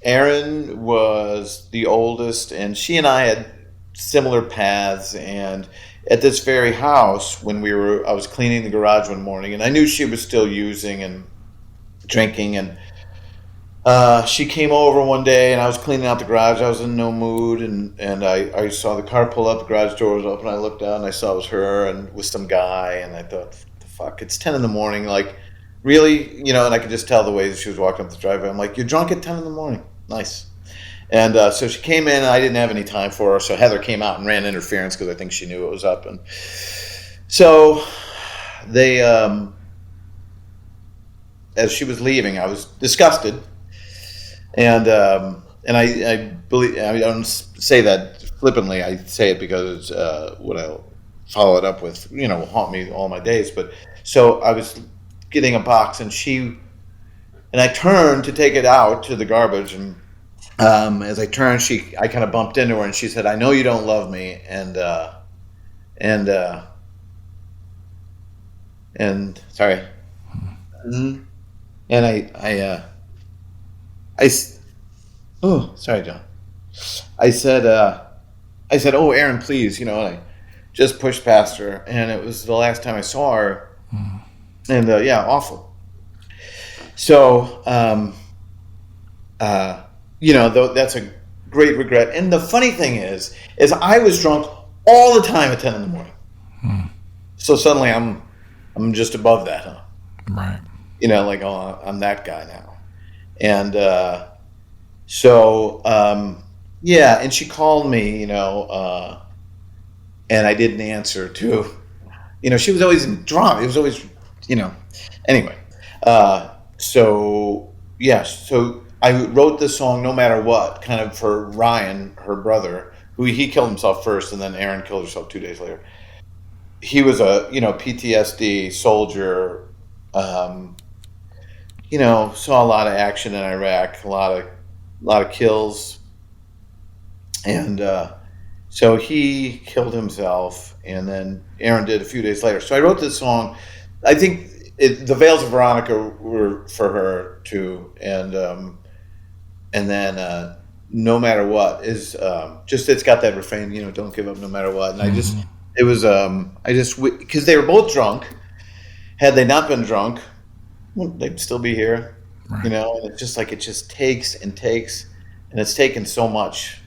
Erin was the oldest, and she and I had similar paths. And at this very house, I was cleaning the garage one morning, and I knew she was still using and drinking, and she came over one day, and I was cleaning out the garage. I was in no mood, and I saw the car pull up, the garage door was open. I looked out, and I saw it was her and with some guy, and I thought, the fuck, it's 10 in the morning, like, really? And I could just tell the way that she was walking up the driveway. I'm like, you're drunk at 10 in the morning? Nice. And so she came in, and I didn't have any time for her, so Heather came out and ran interference because I think she knew what was up. And so they, as she was leaving, I was disgusted. And I believe, I don't say that flippantly. I say it because it's what I'll follow it up with, will haunt me all my days. But so I was getting a box, and I turned to take it out to the garbage, and as I turned, I kind of bumped into her, and she said, "I know you don't love me," and sorry, and oh, sorry, John. I said, "Oh, Erin, please," and I just pushed past her, and it was the last time I saw her, and awful. So, that's a great regret. And the funny thing is I was drunk all the time at 10 in the morning. So suddenly I'm just above that, huh? Right. Like, oh, I'm that guy now. And and she called me, and I didn't answer too. She was always in drama. It was always, anyway. So I wrote this song, No Matter What, kind of for Ryan, her brother, who he killed himself first, and then Erin killed herself 2 days later. He was a, PTSD soldier, saw a lot of action in Iraq, a lot of kills. And so he killed himself, and then Erin did a few days later. So I wrote this song. I think the Veils of Veronica were for her too, and then no matter what is just, it's got that refrain, don't give up no matter what. And because they were both drunk. Had they not been drunk, well, they'd still be here, right. And it's just like, it just takes and takes, and it's taken so much.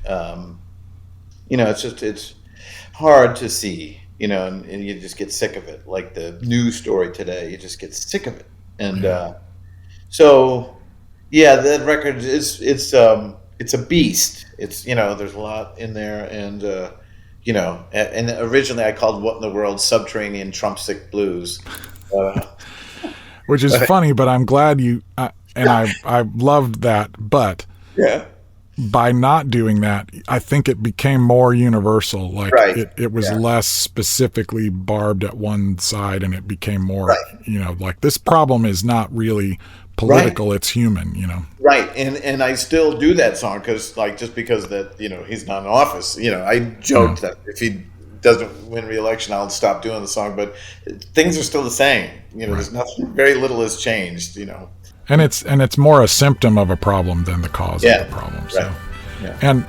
It's hard to see, and you just get sick of it. Like the news story today, you just get sick of it. And so, yeah, that record it's a beast. It's, there's a lot in there, and and originally I called What in the World Subterranean Trumpsick Blues. Which is funny, but I'm glad I loved that. But yeah, by not doing that, I think it became more universal. Like right. it was less specifically barbed at one side, and it became more, like this problem is not really political, right. It's human, Right. And I still do that song because that, he's not in office. I joked that if he doesn't win re-election, I'll stop doing the song, but things are still the same. Right. There's nothing, very little has changed, And it's more a symptom of a problem than the cause of the problem. So. Right. Yeah. And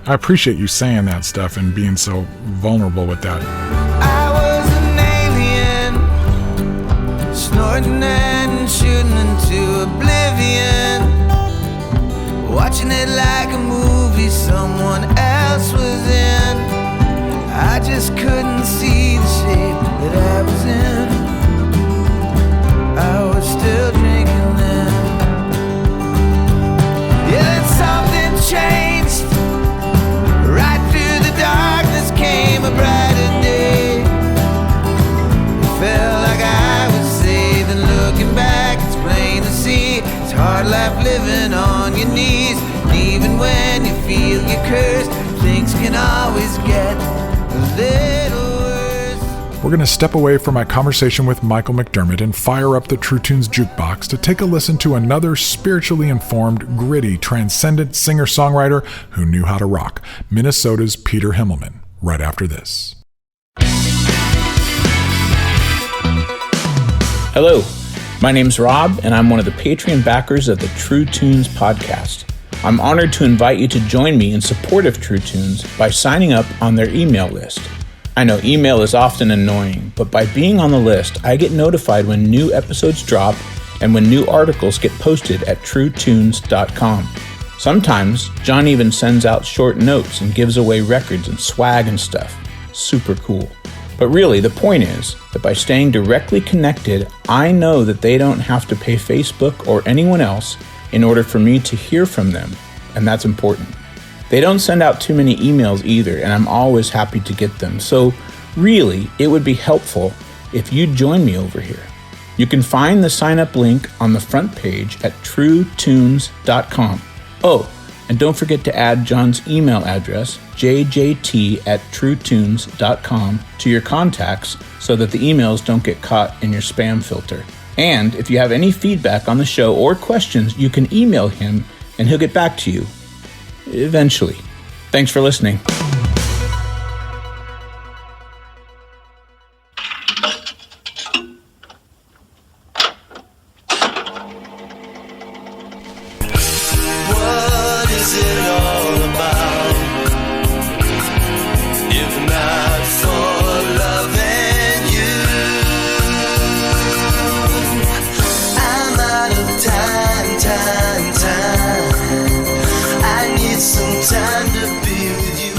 I appreciate you saying that stuff and being so vulnerable with that. I was an alien, snorting and shooting into oblivion, watching it like a movie someone else was in. I just couldn't see the shape that I was in. I was still drinking then. Yeah, then something changed. Right through the darkness came a brighter day. It felt like I was saved, and looking back, it's plain to see. It's hard life living on your knees. And even when you feel you're cursed, things can always get a little worse. We're going to step away from my conversation with Michael McDermott and fire up the True Tunes Jukebox to take a listen to another spiritually informed, gritty, transcendent singer-songwriter who knew how to rock, Minnesota's Peter Himmelman, right after this. Hello, my name's Rob, and I'm one of the Patreon backers of the True Tunes podcast. I'm honored to invite you to join me in support of True Tunes by signing up on their email list. I know email is often annoying, but by being on the list, I get notified when new episodes drop and when new articles get posted at truetunes.com. Sometimes, John even sends out short notes and gives away records and swag and stuff. Super cool. But really, the point is that by staying directly connected, I know that they don't have to pay Facebook or anyone else in order for me to hear from them, and that's important. They don't send out too many emails either, and I'm always happy to get them. So really, it would be helpful if you join me over here. You can find the sign-up link on the front page at truetunes.com. Oh, and don't forget to add John's email address, jjt@truetunes.com, to your contacts so that the emails don't get caught in your spam filter. And if you have any feedback on the show or questions, you can email him and he'll get back to you. Eventually. Thanks for listening. What is it all about? If not for loving you, I'm out of time. I need some time to be with you.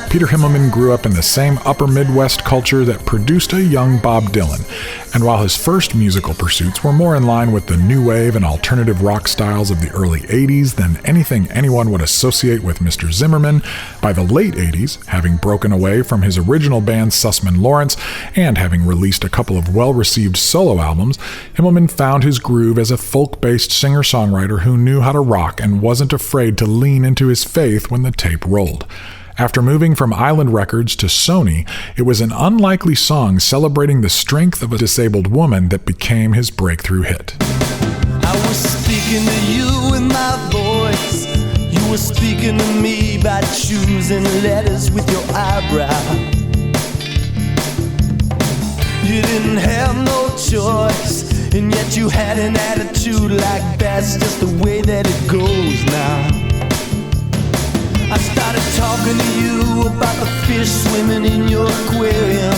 Peter Himmelman grew up in the same upper Midwest culture that produced a young Bob Dylan. And while his first musical pursuits were more in line with the new wave and alternative rock styles of the early 80s than anything anyone would associate with Mr. Zimmerman, by the late 80s, having broken away from his original band Sussman Lawrence and having released a couple of well-received solo albums, Himmelman found his groove as a folk-based singer-songwriter who knew how to rock and wasn't afraid to lean into his faith when the tape rolled. After moving from Island Records to Sony, it was an unlikely song celebrating the strength of a disabled woman that became his breakthrough hit. I was speaking to you with my voice. You were speaking to me by choosing letters with your eyebrow. You didn't have no choice, and yet you had an attitude like that's just the way that it goes now. fish swimming in your aquarium.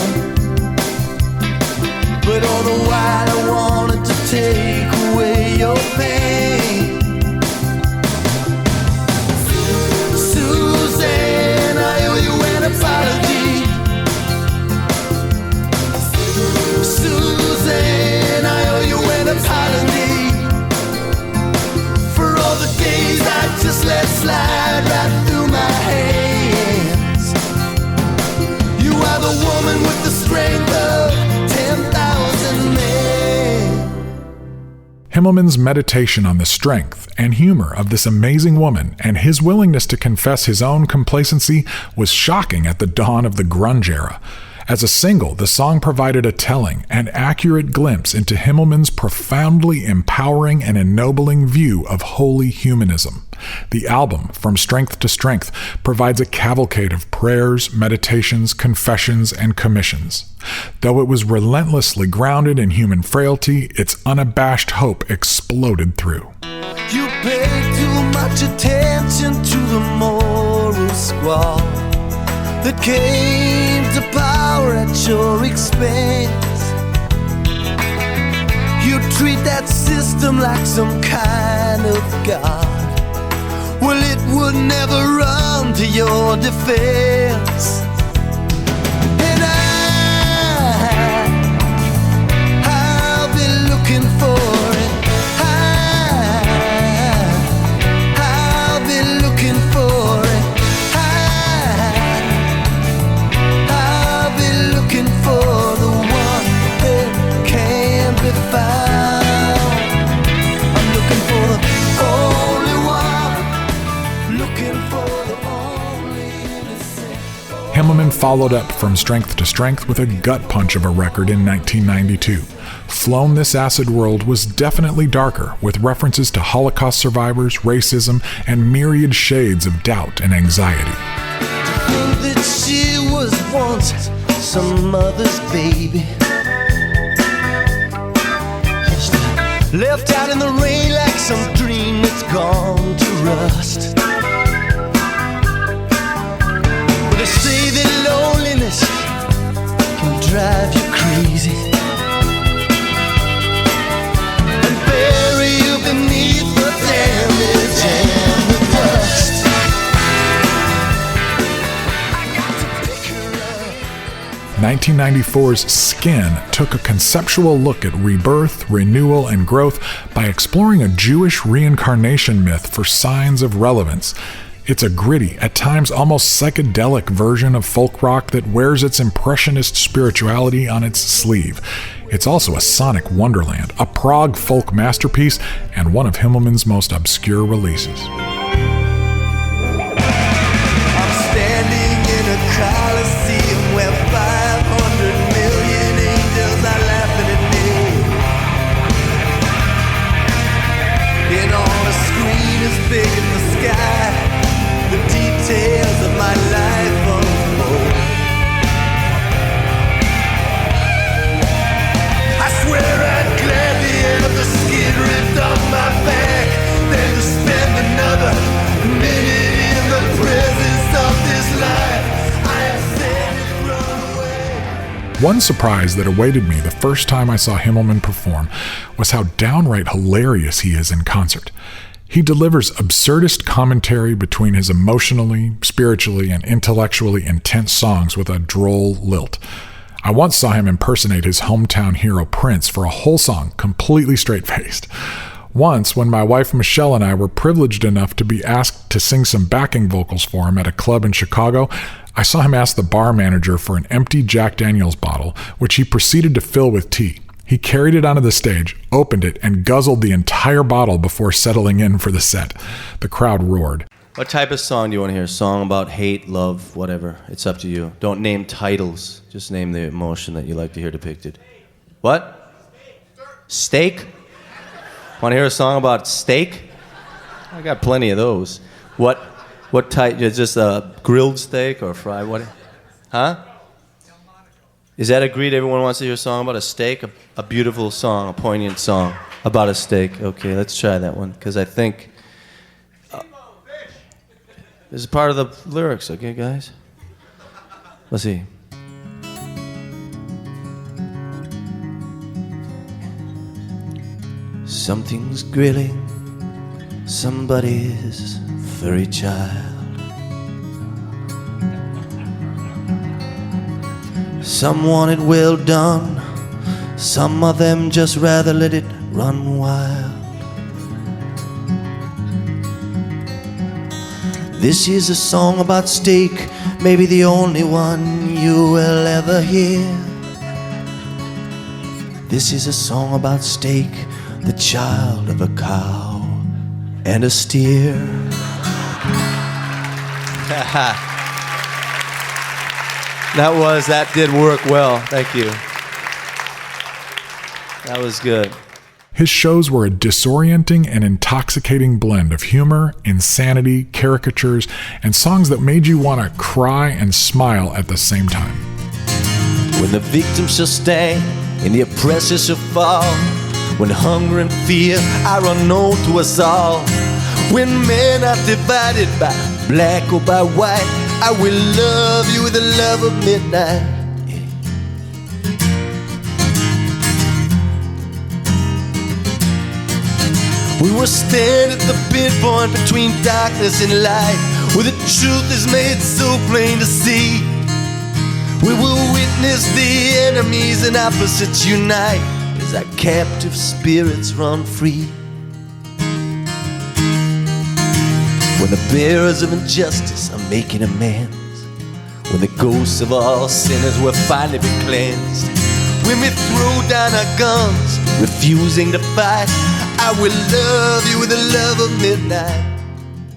But all the while I wanted to take away your pain. Suzanne, I owe you an apology. Suzanne, I owe you an apology for all the days I just let slide right through my hands. You are the woman with the strength of 10,000 men. Himmelman's meditation on the strength and humor of this amazing woman and his willingness to confess his own complacency was shocking at the dawn of the grunge era. As a single, the song provided a telling and accurate glimpse into Himmelman's profoundly empowering and ennobling view of holy humanism. The album, From Strength to Strength, provides a cavalcade of prayers, meditations, confessions, and commissions. Though it was relentlessly grounded in human frailty, its unabashed hope exploded through. You pay too much attention to the moral squall that came to power at your expense. You treat that system like some kind of god. Well, it would never run to your defense. And I've been looking for it. I've been looking for it. I've been looking for the one that can't be found. I'm looking for the only one, looking for the only innocent. Himmelman followed up From Strength to Strength with a gut punch of a record in 1992. Flown This Acid World was definitely darker, with references to Holocaust survivors, racism, and myriad shades of doubt and anxiety. Think that she was once some mother's baby, just left out in the rain like some dream that's gone to rust. But they say that loneliness can drive you crazy and bury you beneath the damage and the dust. 1994's Skin took a conceptual look at rebirth, renewal, and growth by exploring a Jewish reincarnation myth for signs of relevance. It's a gritty, at times almost psychedelic version of folk rock that wears its impressionist spirituality on its sleeve. It's also a sonic wonderland, a prog folk masterpiece, and one of Himmelman's most obscure releases. I'm standing in a coliseum where 500 million angels are laughing at me. And on a screen as big as the sky, the details of my life unfold. I swear I'd gladly have the skin ripped off my back than to spend another minute in the presence of this life. I have said it run away. One surprise that awaited me the first time I saw Himmelman perform was how downright hilarious he is in concert. He delivers absurdist commentary between his emotionally, spiritually, and intellectually intense songs with a droll lilt. I once saw him impersonate his hometown hero Prince for a whole song, completely straight-faced. Once, when my wife Michelle and I were privileged enough to be asked to sing some backing vocals for him at a club in Chicago, I saw him ask the bar manager for an empty Jack Daniels bottle, which he proceeded to fill with tea. He carried it onto the stage, opened it, and guzzled the entire bottle before settling in for the set. The crowd roared. What type of song do you want to hear? Song about hate, love, whatever. It's up to you. Don't name titles. Just name the emotion that you like to hear depicted. What? Steak? Want to hear a song about steak? I got plenty of those. What type? Is this a grilled steak or fried? What? Huh? Is that agreed? Everyone wants to hear a song about a steak? A beautiful song, a poignant song about a steak. Okay, let's try that one, because I think this is part of the lyrics, okay, guys? Let's see. Something's grilling somebody's furry child. Some want it well done, some of them just rather let it run wild. This is a song about steak, maybe the only one you will ever hear. This is a song about steak, the child of a cow and a steer. That did work well. Thank you. That was good. His shows were a disorienting and intoxicating blend of humor, insanity, caricatures, and songs that made you want to cry and smile at the same time. When the victims shall stand and the oppressor shall fall, when hunger and fear are unknown to us all, when men are divided by black or by white, I will love you with the love of midnight. We will stand at the pinpoint between darkness and light, where the truth is made so plain to see. We will witness the enemies and opposites unite, as our captive spirits run free. When the bearers of injustice are making amends, when the ghosts of all sinners will finally be cleansed, when we throw down our guns, refusing to fight, I will love you with the love of midnight.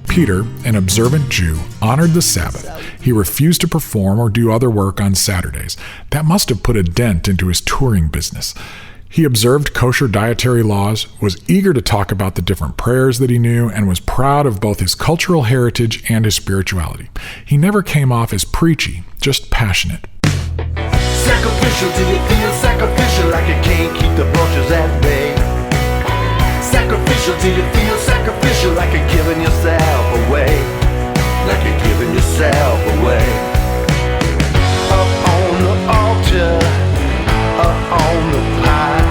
Peter, an observant Jew, honored the Sabbath. He refused to perform or do other work on Saturdays. That must have put a dent into his touring business. He observed kosher dietary laws, was eager to talk about the different prayers that he knew, and was proud of both his cultural heritage and his spirituality. He never came off as preachy, just passionate. Sacrificial till you feel sacrificial, like you can't keep the vultures at bay. Sacrificial till you feel sacrificial, like you're giving yourself away. Like you're giving yourself away. Up on the altar, up on the pile,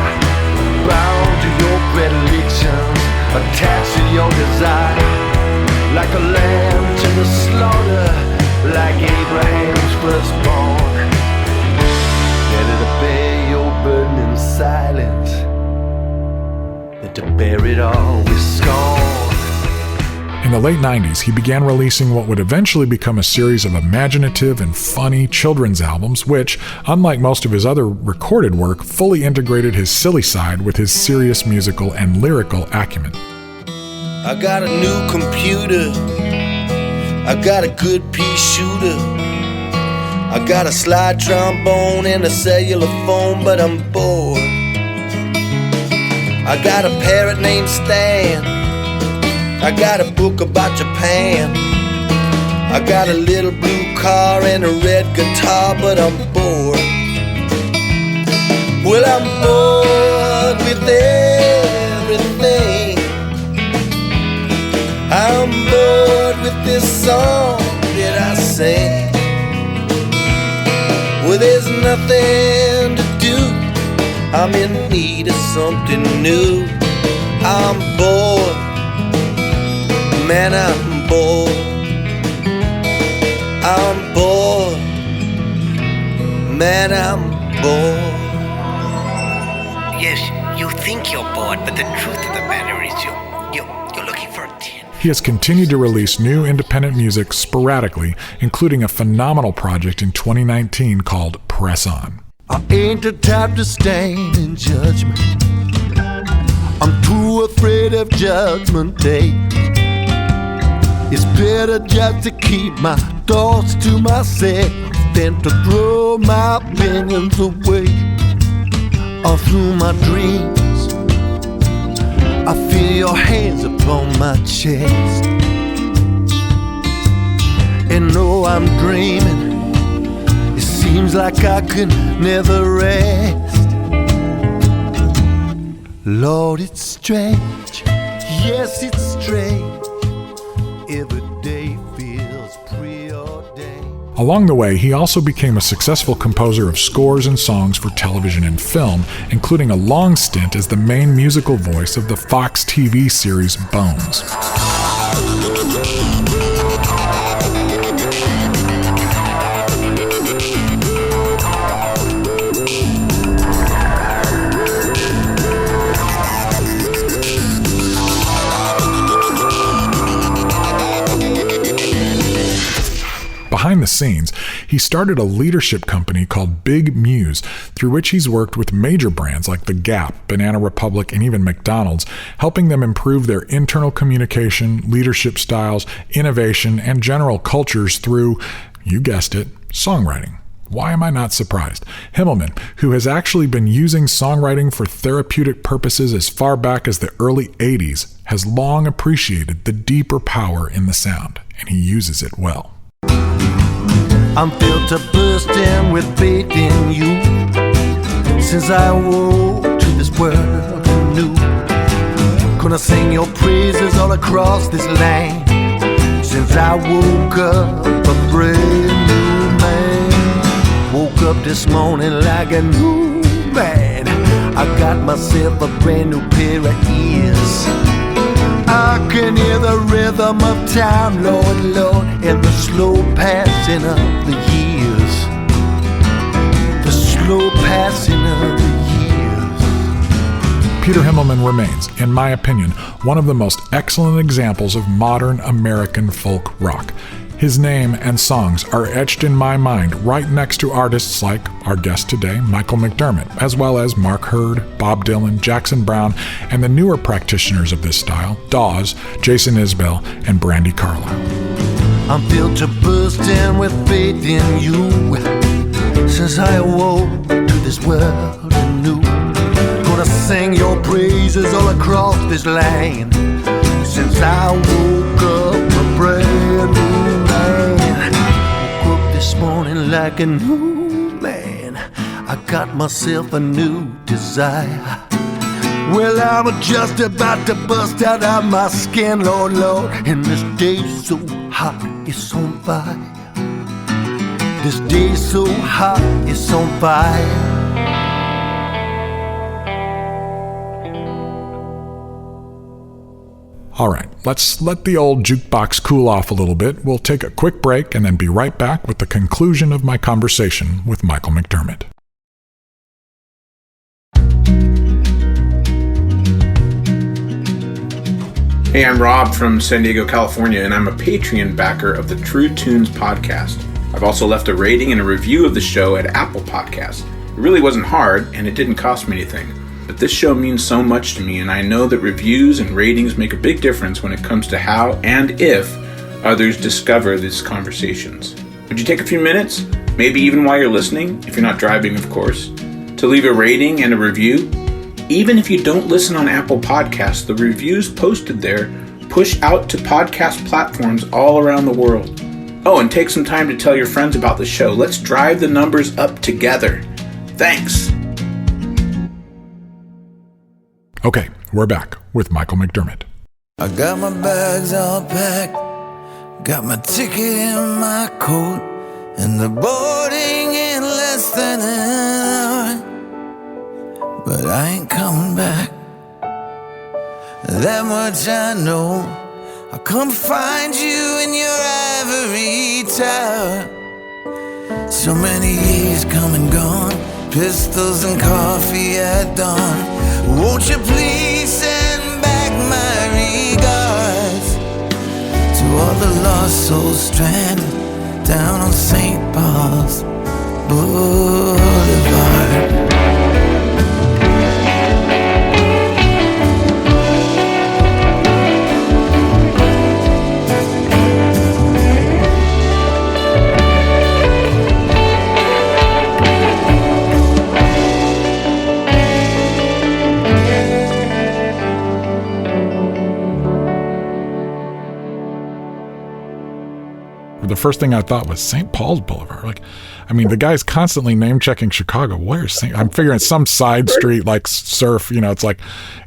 bound to your predilections, attached to your desire. Like a lamb to the slaughter, like Abraham's firstborn. Better to bear your burden in silence than to bear it all with scorn. In the late 90s, he began releasing what would eventually become a series of imaginative and funny children's albums, which, unlike most of his other recorded work, fully integrated his silly side with his serious musical and lyrical acumen. I got a new computer, I got a good pea shooter, I got a slide trombone and a cellular phone, but I'm bored. I got a parrot named Stan, I got a book about Japan, I got a little blue car and a red guitar, but I'm bored. Well, I'm bored with everything. I'm bored with this song that I sing. Well, there's nothing to do, I'm in need of something new. I'm bored, man, I'm bored. I'm bored, man, I'm bored. Yes, you think you're bored, but the truth of the matter is you're looking for a 10. He has continued to release new independent music sporadically, including a phenomenal project in 2019 called Press On. I ain't the type to stand in judgment, I'm too afraid of judgment day. It's better just to keep my thoughts to myself than to throw my opinions away. All through my dreams I feel your hands upon my chest, and though I'm dreaming, it seems like I can never rest. Lord, it's strange, yes, it's strange. Every day feels preordained. Along the way, he also became a successful composer of scores and songs for television and film, including a long stint as the main musical voice of the Fox TV series Bones. Behind the scenes, he started a leadership company called Big Muse, through which he's worked with major brands like The Gap, Banana Republic, and even McDonald's, helping them improve their internal communication, leadership styles, innovation, and general cultures through, you guessed it, songwriting. Why am I not surprised? Himmelman, who has actually been using songwriting for therapeutic purposes as far back as the early 80s, has long appreciated the deeper power in the sound, and he uses it well. I'm filled to bursting with faith in you. Since I woke to this world anew, gonna sing your praises all across this land. Since I woke up a brand new man. Woke up this morning like a new man. I got myself a brand new pair of ears. I can hear the rhythm of time, Lord, Lord, and the slow passing of the years. The slow passing of the years. Peter Himmelman remains, in my opinion, one of the most excellent examples of modern American folk rock. His name and songs are etched in my mind right next to artists like our guest today, Michael McDermott, as well as Mark Hurd, Bob Dylan, Jackson Browne, and the newer practitioners of this style, Dawes, Jason Isbell, and Brandi Carlile. I'm filled to bursting with faith in you. Since I awoke to this world anew, gonna sing your praises all across this land. Since I woke up a brand new man, woke up this morning like a new man. I got myself a new desire. Well, I'm just about to bust out of my skin, Lord, Lord. And this day's so hot, it's on fire. This day's so hot, it's on fire. All right, let's let the old jukebox cool off a little bit. We'll take a quick break and then be right back with the conclusion of my conversation with Michael McDermott. Hey, I'm Rob from San Diego, California, and I'm a Patreon backer of the True Tunes podcast. I've also left a rating and a review of the show at Apple Podcasts. It really wasn't hard, and it didn't cost me anything. But this show means so much to me, and I know that reviews and ratings make a big difference when it comes to how and if others discover these conversations. Would you take a few minutes, maybe even while you're listening, if you're not driving, of course, to leave a rating and a review? Even if you don't listen on Apple Podcasts, the reviews posted there push out to podcast platforms all around the world. Oh, and take some time to tell your friends about the show. Let's drive the numbers up together. Thanks. Okay, we're back with Michael McDermott. I got my bags all packed, got my ticket in my coat, and the boarding in less than an hour. But I ain't coming back, that much I know. I'll come find you in your ivory tower. So many years come and gone, pistols and coffee at dawn. Won't you please send back my regards to all the lost souls stranded down on St. Paul's Boulevard. The first thing I thought was St. Paul's Boulevard. Like, I mean, the guy's constantly name checking Chicago. Where's St.? I'm figuring it's some side street like Surf, it's like,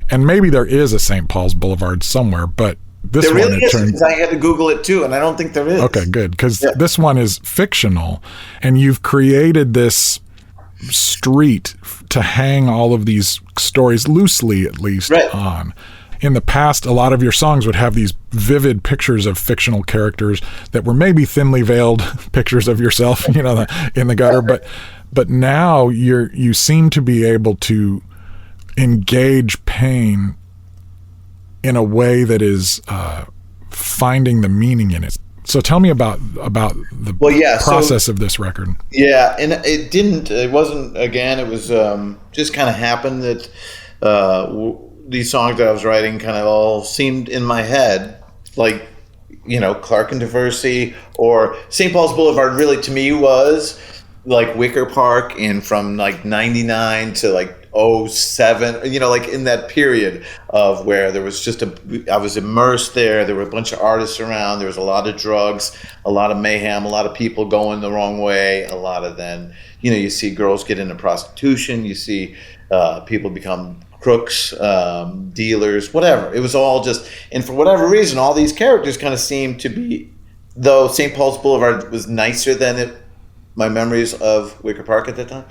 and maybe there is a St. Paul's Boulevard somewhere, but this there one really it is, turned. because I had to Google it too, and I don't think there is. Okay, good, because this one is fictional, and you've created this street to hang all of these stories loosely, at least, on. In the past, a lot of your songs would have these vivid pictures of fictional characters that were maybe thinly veiled pictures of yourself, in the gutter. But now you seem to be able to engage pain in a way that is finding the meaning in it. So tell me about the process of this record. Yeah, and it wasn't, again, it was just kind of happened that these songs that I was writing kind of all seemed in my head, like, Clark and Diversey or St. Paul's Boulevard really to me was like Wicker Park, and from like 99 to like 07, like in that period of where there was I was immersed there. There were a bunch of artists around. There was a lot of drugs, a lot of mayhem, a lot of people going the wrong way. A lot of then, you see girls get into prostitution. You see people become crooks, dealers, whatever. It was all just, and for whatever reason, all these characters kind of seemed to be, though St. Paul's Boulevard was nicer than my memories of Wicker Park at that time.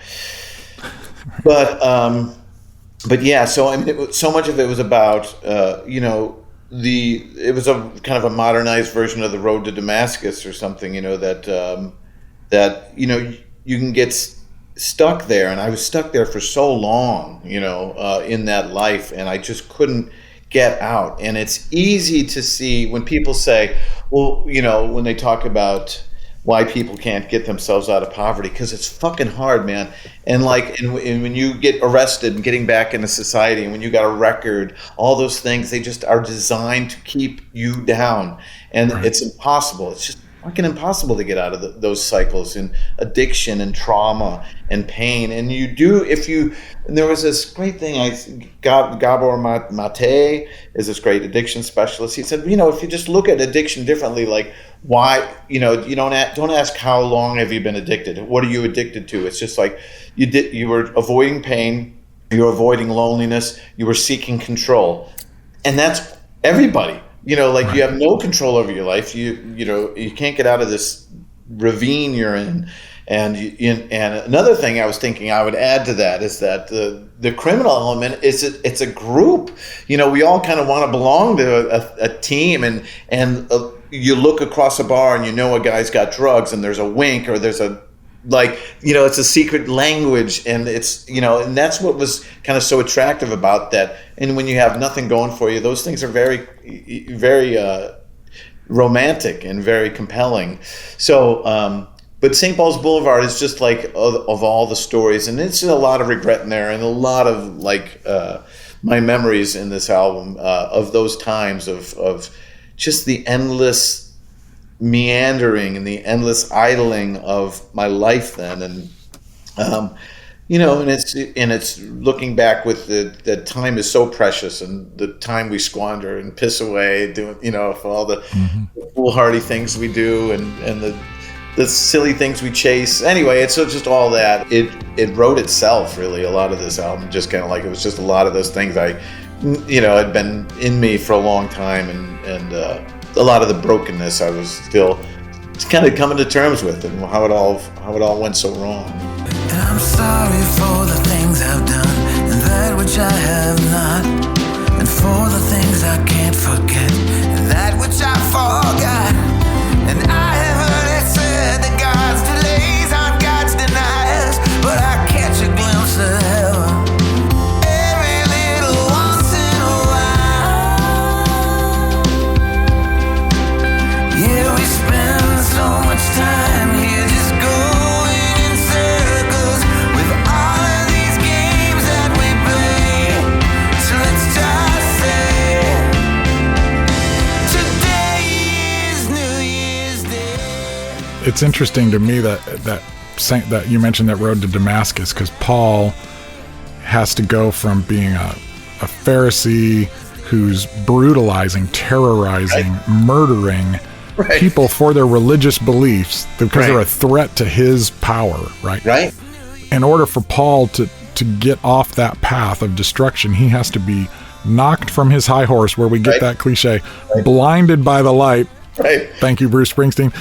But yeah, so I mean, so much of it was about, it was a kind of a modernized version of the Road to Damascus or something, that you can get stuck there, and I was stuck there for so long, in that life, and I just couldn't get out. And it's easy to see when people say, well, when they talk about why people can't get themselves out of poverty, because it's fucking hard, man. And and when you get arrested and getting back into society, and when you got a record, all those things, they just are designed to keep you down, and it's impossible. It's just fucking impossible to get out of those cycles and addiction and trauma and pain. And and there was this great thing, Gabor Mate is this great addiction specialist. He said, if you just look at addiction differently, like why, you don't ask how long have you been addicted? What are you addicted to? It's just like you were avoiding pain, you were avoiding loneliness, you were seeking control. And that's everybody. You have no control over your life. You can't get out of this ravine you're in. And another thing I was thinking I would add to that is that the criminal element it's a group. We all kind of want to belong to a team, and you look across a bar and a guy's got drugs, and there's a wink, or there's a it's a secret language, and it's and that's what was kind of so attractive about that. And when you have nothing going for you, those things are very, very romantic and very compelling. So, but St. Paul's Boulevard is just like of all the stories, and it's a lot of regret in there, and a lot of my memories in this album of those times of just the endless meandering and the endless idling of my life then, and and it's looking back with that time is so precious, and the time we squander and piss away doing for all the foolhardy things we do, and the silly things we chase. Anyway, it's just all that. It wrote itself, really. A lot of this album just kind of it was just a lot of those things I had been in me for a long time, and a lot of the brokenness I was still kind of coming to terms with, and how it all went so wrong. And I'm sorry for the things I've done, and that which I have not, and for the things I can't forget, and that which I forgot. And I have heard it said that God's delays aren't God's denials, but I catch a glimpse of heaven every little once in a while. Yeah, we spend so much time here just going in circles with all of these games that we play. So let's just say today is New Year's Day. It's interesting to me that you mentioned that road to Damascus, because Paul has to go from being a Pharisee who's brutalizing, terrorizing, murdering people for their religious beliefs because they're a threat to his power, right? In order for Paul to get off that path of destruction, he has to be knocked from his high horse, where we get that cliche, blinded by the light. Right. Thank you, Bruce Springsteen.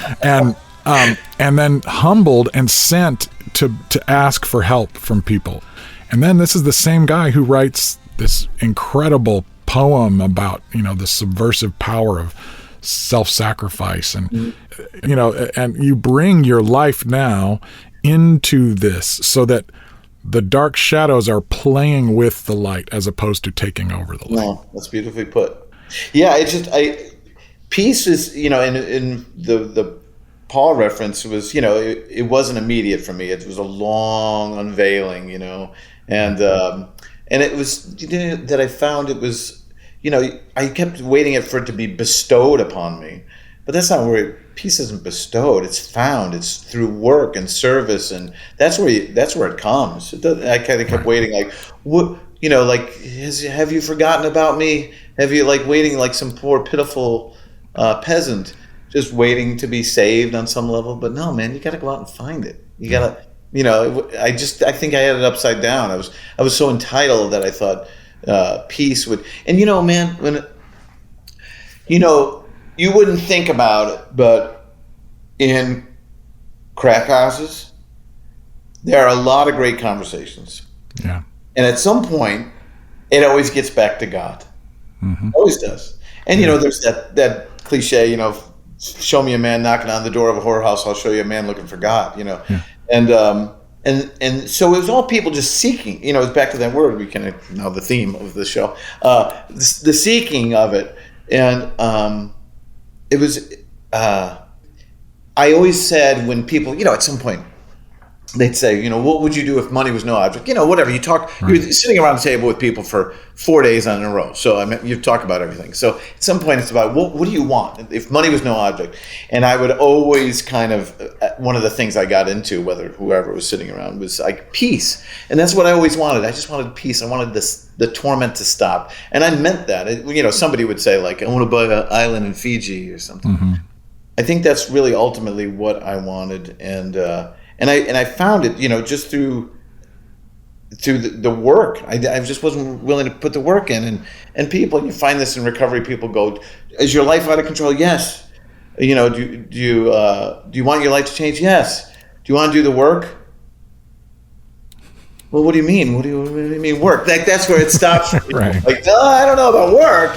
And then humbled and sent to ask for help from people. And then this is the same guy who writes this incredible poem about, the subversive power of self-sacrifice. And, and you bring your life now into this so that the dark shadows are playing with the light as opposed to taking over the light. No, that's beautifully put. Yeah, it's just, peace is, in the Paul reference was, it wasn't immediate for me. It was a long unveiling, and it was that I found it was, I kept waiting for it to be bestowed upon me, but that's not where peace isn't bestowed. It's found. It's through work and service, and that's where it comes. I kind of kept waiting, like, what, have you forgotten about me? Have you waiting like some poor pitiful peasant, just waiting to be saved on some level? But no, man, you got to go out and find it. You got to, I think I had it upside down. I was so entitled that I thought peace would, and man, when, you wouldn't think about it, but in crack houses, there are a lot of great conversations. Yeah. And at some point, it always gets back to God. Mm-hmm. Always does. And, there's that cliche, show me a man knocking on the door of a whorehouse, I'll show you a man looking for God, Yeah. And so it was all people just seeking, it's back to that word, we kind of know the theme of the show, the seeking of it. And it was, I always said when people, at some point, they'd say, what would you do if money was no object? Whatever. You talk, You're sitting around the table with people for 4 days in a row. So, you talk about everything. So at some point it's about, what do you want if money was no object? And I would always kind of, one of the things I got into, whoever was sitting around, was like peace. And that's what I always wanted. I just wanted peace. I wanted the torment to stop. And I meant that. Somebody would say, like, I want to buy an island in Fiji or something. Mm-hmm. I think that's really ultimately what I wanted. And I found it, just through the work. I just wasn't willing to put the work in. And people, you find this in recovery, people go, is your life out of control? Yes. Do you want your life to change? Yes. Do you want to do the work? Well, what do you mean? What do you mean work? That's where it stops. Right. Like, I don't know about work.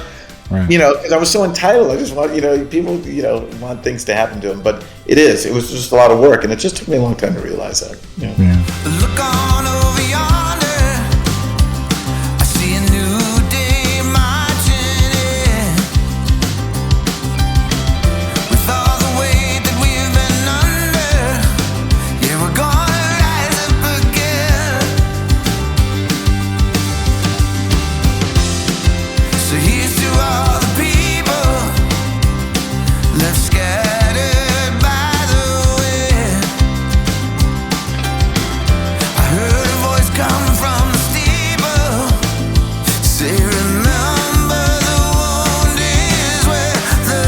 Right. Because I was so entitled. I just want, people, want things to happen to them. But it was just a lot of work. And it just took me a long time to realize that. Yeah. Look on over yonder. I see a new day marching in. With all the weight that we've been under. Yeah, we're gonna rise up again. So here's to all the people left scattered by the wind. I heard a voice come from the steeple say, remember the wound is where the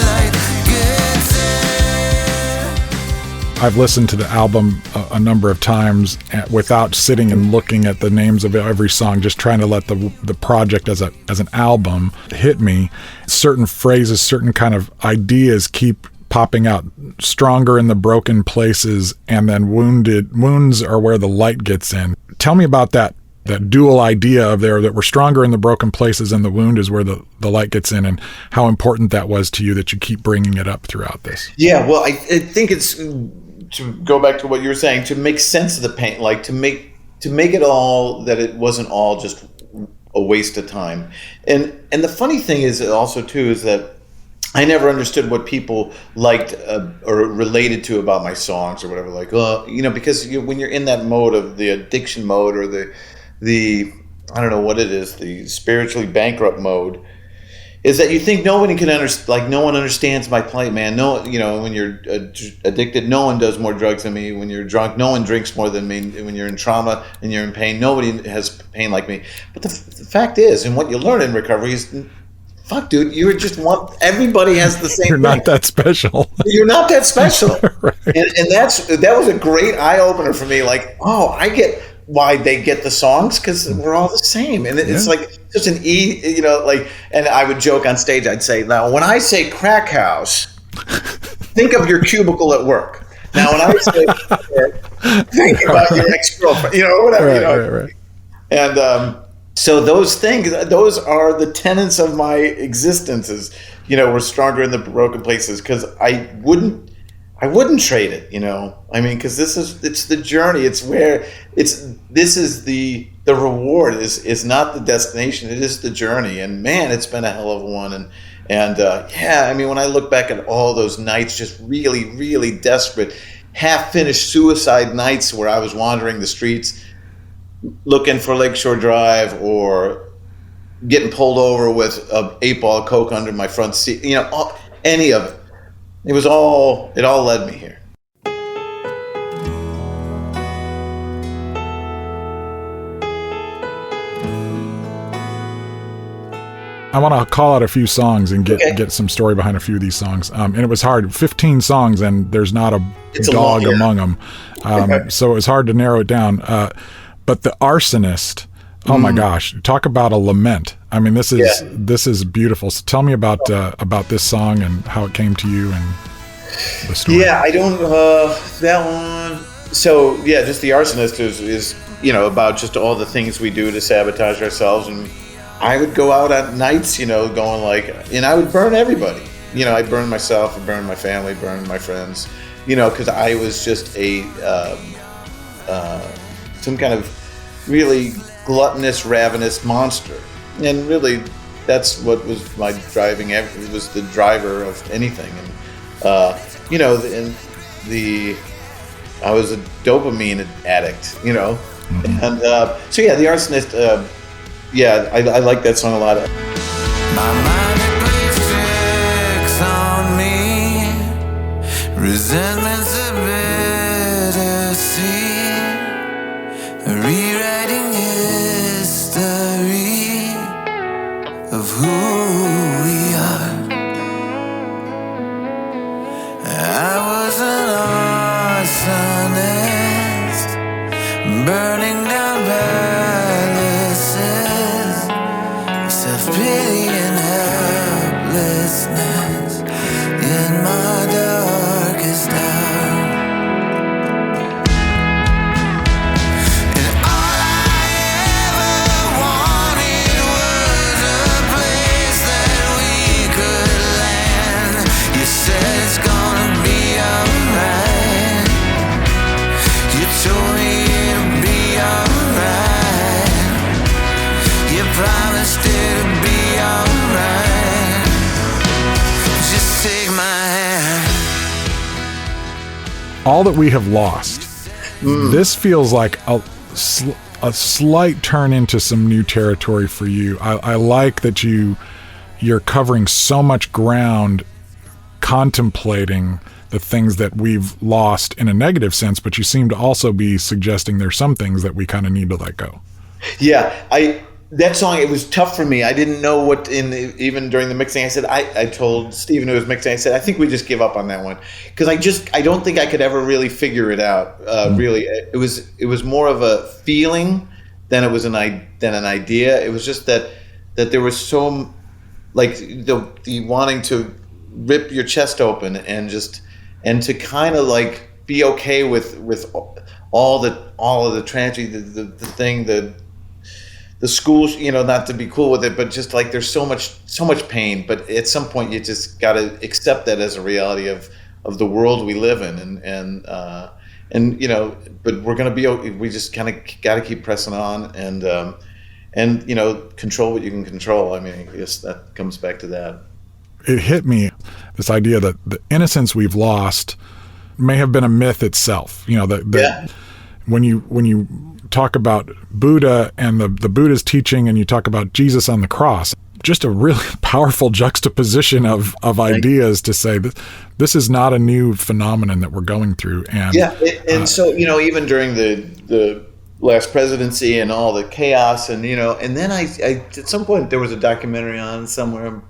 light gets in. I've listened to the album a number of times without sitting and looking at the names of every song, just trying to let the project as an album hit me. Certain phrases, certain kind of ideas keep popping out. Stronger in the broken places, and then wounds are where the light gets in. Tell me about that dual idea of there, that we're stronger in the broken places and the wound is where the light gets in, and how important that was to you that you keep bringing it up throughout this. Yeah, well, I think it's, to go back to what you were saying, to make sense of the pain, like to make it all, that it wasn't all just a waste of time. And the funny thing is also too is that I never understood what people liked or related to about my songs or whatever. Like, because when you're in that mode of the addiction mode or the I don't know what it is, the spiritually bankrupt mode, is that you think nobody can understand, like no one understands my plight, man. No, when you're addicted, no one does more drugs than me. When you're drunk, no one drinks more than me. When you're in trauma and you're in pain, nobody has pain like me. But the fact is, and what you learn in recovery is, fuck, dude, everybody has the same You're thing. not that special. You're not that special. Right. And that was a great eye opener for me. Like, oh, I get why they get the songs, because we're all the same, and it's like just an and I would joke on stage, I'd say, now when I say crack house, think of your cubicle at work. Now when I say think about your ex-girlfriend, whatever. Right. And so those things, those are the tenets of my existence, is we're stronger in the broken places, because I wouldn't trade it, because it's the journey. This is the reward is not the destination. It is the journey. And man, it's been a hell of a one. And when I look back at all those nights, just really, really desperate, half-finished suicide nights where I was wandering the streets looking for Lakeshore Drive, or getting pulled over with an 8-ball of Coke under my front seat, any of it. It all led me here. I want to call out a few songs and get some story behind a few of these songs. And it was hard. 15 songs, and there's not a dog among them. So it was hard to narrow it down. But The Arsonist, oh my gosh, talk about a lament. I mean, this is beautiful. So tell me about this song and how it came to you and the story. Yeah, I don't that one. So yeah, just The Arsonist is about just all the things we do to sabotage ourselves. And I would go out at nights, going and I would burn everybody. I'd burn myself, I'd burn my family, burn my friends. Because I was just some kind of really gluttonous, ravenous monster. And really, that's what was my driving. It was the driver of anything. And I was a dopamine addict. Mm-hmm. And so yeah, The Arsonist. I like that song a lot. My mind plays tricks on me, resentment's a bitter seed, rewriting history of who we are. I was an arsonist, burning down palaces, self-pity and helplessness in my darkest hour. And all I ever wanted was a place that we could land. You said it's gonna be alright. You told me it'll be alright. You promised it'll be alright. Just take my hand. All That We Have Lost. This feels like a slight turn into some new territory for you. I like that you're covering so much ground, contemplating the things that we've lost in a negative sense, but you seem to also be suggesting there's some things that we kind of need to let go. Yeah, that song, it was tough for me. I didn't know what, even during the mixing, I said, I told Steven who was mixing, I said, I think we just give up on that one. Because I don't think I could ever really figure it out. Really, it was more of a feeling than it was an idea. It was just that there was so, the wanting to rip your chest open and to kind of be okay with all of the tragedy, the thing, the schools, not to be cool with it, but just there's so much pain. But at some point, you just got to accept that as a reality of the world we live in, and but we're gonna be. We just kind of got to keep pressing on, and control what you can control. I mean, I guess that comes back to that. It hit me, this idea that the innocence we've lost may have been a myth itself. When you talk about Buddha and the Buddha's teaching, and you talk about Jesus on the cross, just a really powerful juxtaposition of ideas to say that this is not a new phenomenon that we're going through. And so even during the last presidency and all the chaos, and then I at some point there was a documentary on somewhere,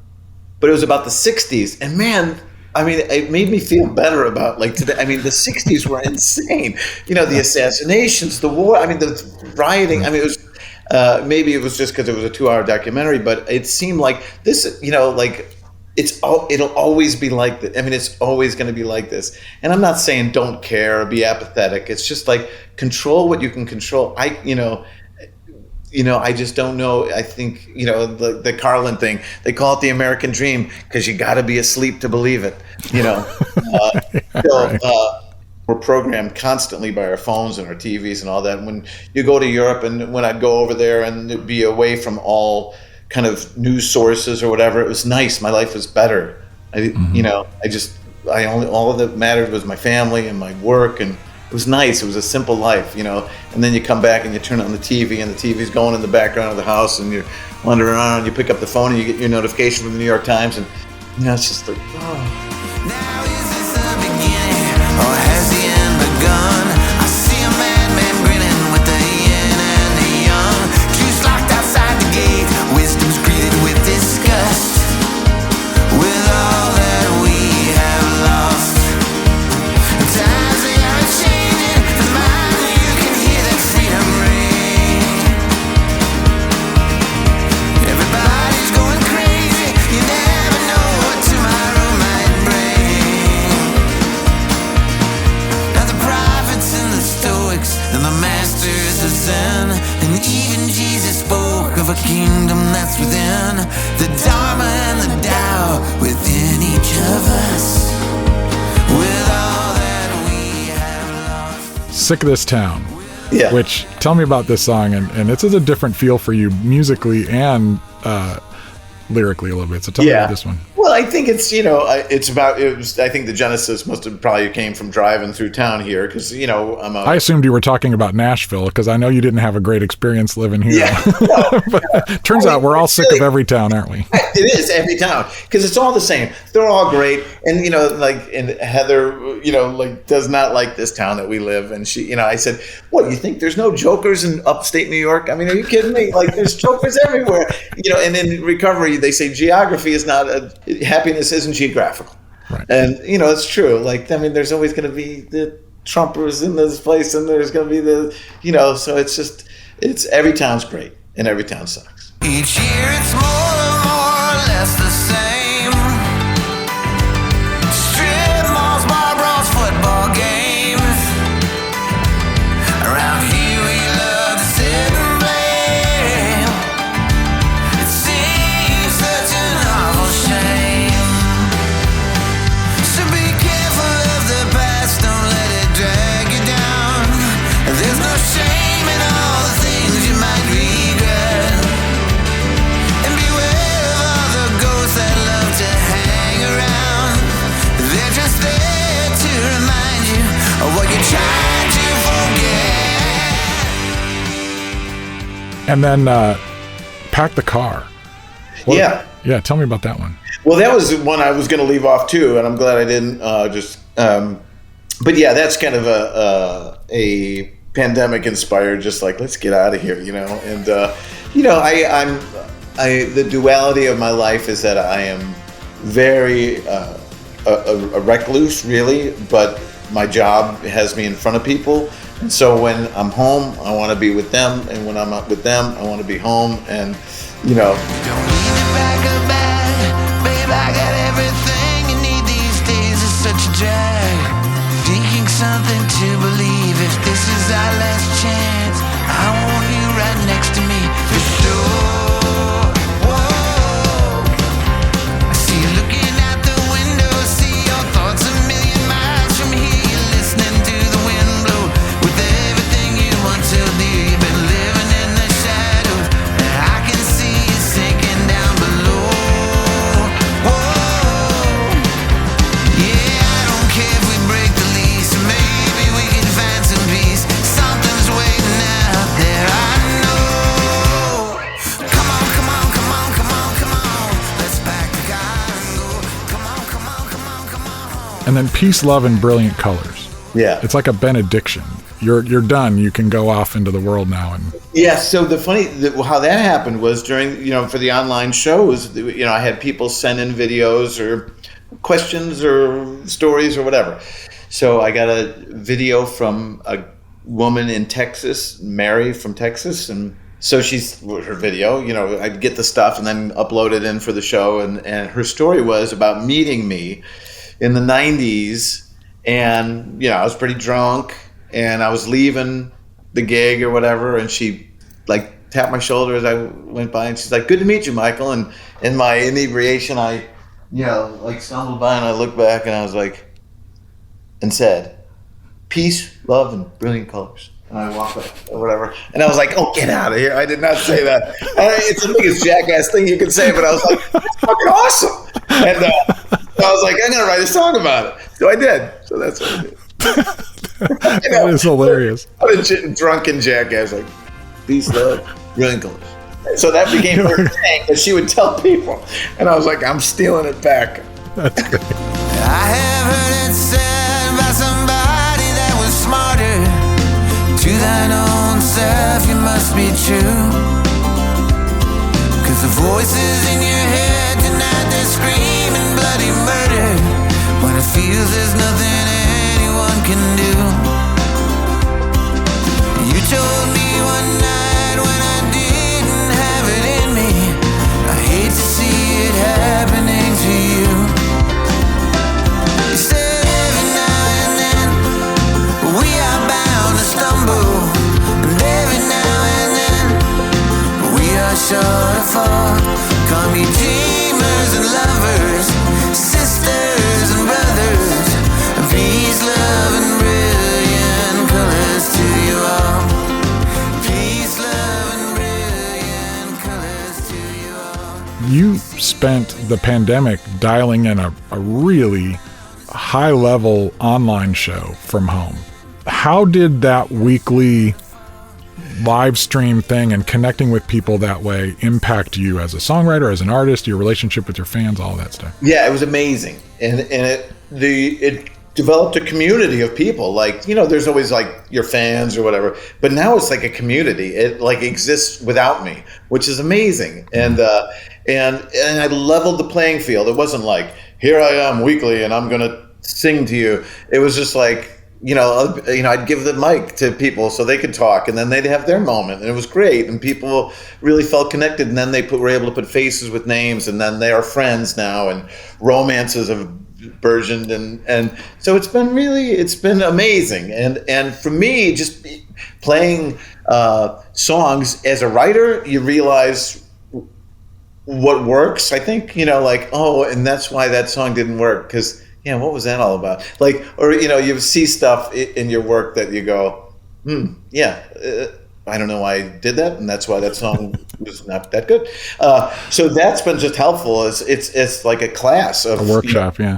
but it was about the 60s, and man, I mean, it made me feel better about like today. I mean, the 60s were insane. You know, the assassinations, the war. I mean, the rioting. I mean, it was maybe it was just because it was a 2-hour documentary, but it seemed like this. You know, like it'll always be like that. I mean, it's always going to be like this. And I'm not saying don't care or be apathetic. It's just like control what you can control. I just don't know. I think, the Carlin thing, they call it the American dream because you got to be asleep to believe it, Right. We're programmed constantly by our phones and our TVs and all that. And when you go to Europe and when I'd go over there and be away from all kind of news sources or whatever, it was nice. My life was better. All that mattered was my family and my work, and it was nice. It was a simple life, and then you come back and you turn on the TV and the TV's going in the background of the house and you're wandering around and you pick up the phone and you get your notification from the New York Times and, it's just like, oh. Now is this the beginning, or has the end begun? I see a madman grinning with the yin and the yang. Juice locked outside the gate, wisdom's greeted with disgust. With all that we have lost, times they are changing. The mind, you can hear that freedom ring. Everybody's going crazy. You never know what tomorrow might bring. Now the prophets and the Stoics and the masters of Zen, and even Jesus spoke of a kingdom that's within. The Dharma and the Tao within each of us. With all that we have lost. Sick of This Town. Yeah. Which, tell me about this song, and it's a different feel for you musically and lyrically a little bit. So tell me about this one. Well, I think it's, I think the genesis must have probably came from driving through town here because, I assumed you were talking about Nashville because I know you didn't have a great experience living here. Yeah. No, but turns out we're all sick of every town, aren't we? It is every town because it's all the same. They're all great. And, and Heather, does not like this town that we live. And she, I said, what, you think there's no jokers in upstate New York? I mean, are you kidding me? Like, there's jokers everywhere. And in recovery, they say geography is not happiness isn't geographical. Right. And, it's true. There's always going to be the Trumpers in this place and there's going to be so it's every town's great and every town sucks. Each year it's more or less the same. Strip malls, bar brawls, football games. Around here we love to sit and blame. It seems such an awful shame. So be careful of the past, don't let it drag you down. There's no shame in all the things you might regret. And beware of all the ghosts that love to hang around. They're just there to remind you of what you're trying to forget. And then Pack the Car. Yeah. Yeah, tell me about that one. Well, that was one I was going to leave off too, and I'm glad I didn't. But yeah, that's kind of a pandemic inspired. Just like let's get out of here, And the duality of my life is that I am very a recluse, really, but my job has me in front of people. And so when I'm home, I want to be with them, and when I'm not with them, I want to be home, and Don't need to pack a bag, babe, I got everything you need these days. It's such a drag. Seeking something to believe. If this is our last chance, I want you right next to me for sure. Whoa. I see you looking out the window, see your thoughts a million miles from here. You're listening to the wind blow with everything you want to do. You've been living in the shadows, and I can see you sinking down below. Whoa. Yeah, I don't care if we break the lease. Maybe we can find some peace. Something's waiting out there, I know. Come on, come on, come on, come on, come on. Let's pack the car and go. Come on, come on, come on, come on. And then Peace, Love, and Brilliant Colors. yeah. It's like a benediction. You're done. You can go off into the world now. And Yeah, so how that happened was during, for the online shows, I had people send in videos or questions or stories or whatever. So I got a video from a woman in Texas, Mary from Texas, and so her video, I'd get the stuff and then upload it in for the show, and her story was about meeting me in the 90s, and I was pretty drunk and I was leaving the gig or whatever, and she like tapped my shoulder as I went by, and she's like, "Good to meet you, Michael." And in my inebriation, I like stumbled by and I looked back and I was like, and said, "Peace, love, and brilliant colors." And I walked up or whatever, and I was like, "Oh, get out of here!" I did not say that. It's the biggest jackass thing you can say, but I was like, "That's fucking awesome!" And I was like, "I'm gonna write a song about it." So I did. So that's what I did. That is hilarious. What a drunken jackass, like, "Peace, love, brilliant colors." So that became her thing that she would tell people, and I was like, "I'm stealing it back." That's great. I have heard it said by somebody that was smarter. To thine own self you must be true. 'Cause the voices in your head tonight, they're screaming bloody murder. When it feels there's nothing anyone can do. You told me one night when I didn't have it in me, I hate to see it happening to you. You said every now and then we are bound to stumble, and every now and then we are sure to fall. Call me dreamers and lovers, sisters and brothers, and peace, love, and brilliant colors to you all. Peace, love, and brilliant colors to you all. You spent the pandemic dialing in a really high-level online show from home. How did that weekly live stream thing and connecting with people that way impact you as a songwriter, as an artist, your relationship with your fans, all that stuff? Yeah, it was amazing, and it developed a community of people. Like, there's always like your fans or whatever, but now it's like a community. It like exists without me, which is amazing. And I leveled the playing field. It wasn't like, here I am weekly and I'm gonna sing to you. It was just like, I'd give the mic to people so they could talk, and then they'd have their moment, and it was great, and people really felt connected, and then were able to put faces with names, and then they are friends now, and romances have burgeoned, and so it's been amazing, and for me, just playing songs as a writer, you realize what works, I think, and that's why that song didn't work, because what was that all about? Like, or, you see stuff in your work that you go, I don't know why I did that, and that's why that song was not that good. So that's been just helpful. It's like a class of a workshop. Yeah.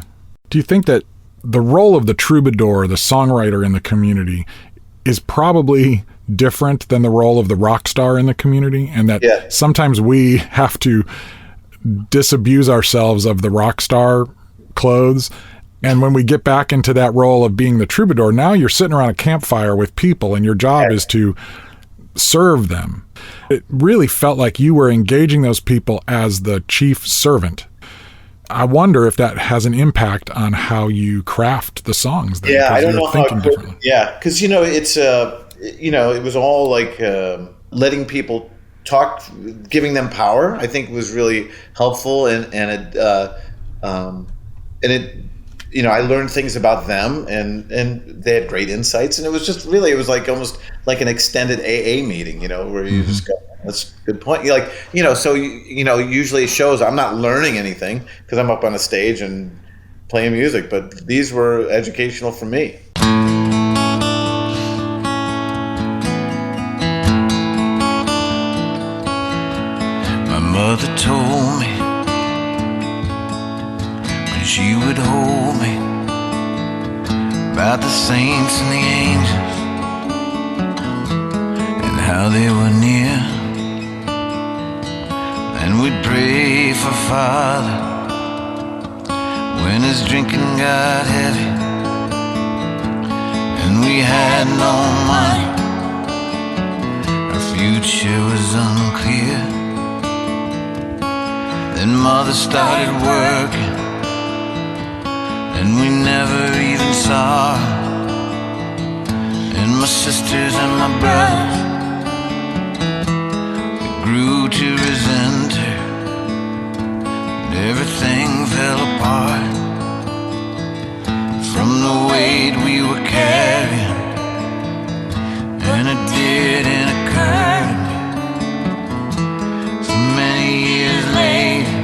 Do you think that the role of the troubadour, the songwriter in the community, is probably different than the role of the rock star in the community, and that sometimes we have to disabuse ourselves of the rock star clothes? And when we get back into that role of being the troubadour, now you're sitting around a campfire with people, and your job is to serve them. It really felt like you were engaging those people as the chief servant. I wonder if that has an impact on how you craft the songs. Then, I don't know how it could. Yeah, because it's it was all like letting people talk, giving them power. I think was really helpful, and it. I learned things about them, and they had great insights, and it was just really, it was like almost like an extended AA meeting, where you just go, that's a good point. You're like, so, usually shows, I'm not learning anything because I'm up on a stage and playing music, but these were educational for me. My mother told me she would hold me about the saints and the angels and how they were near. And we'd pray for Father when his drinking got heavy and we had no money. Our future was unclear. Then Mother started working and we never even saw it. And my sisters and my brothers, we grew to resent her, and everything fell apart from the weight we were carrying. And it didn't occur to me so many years later.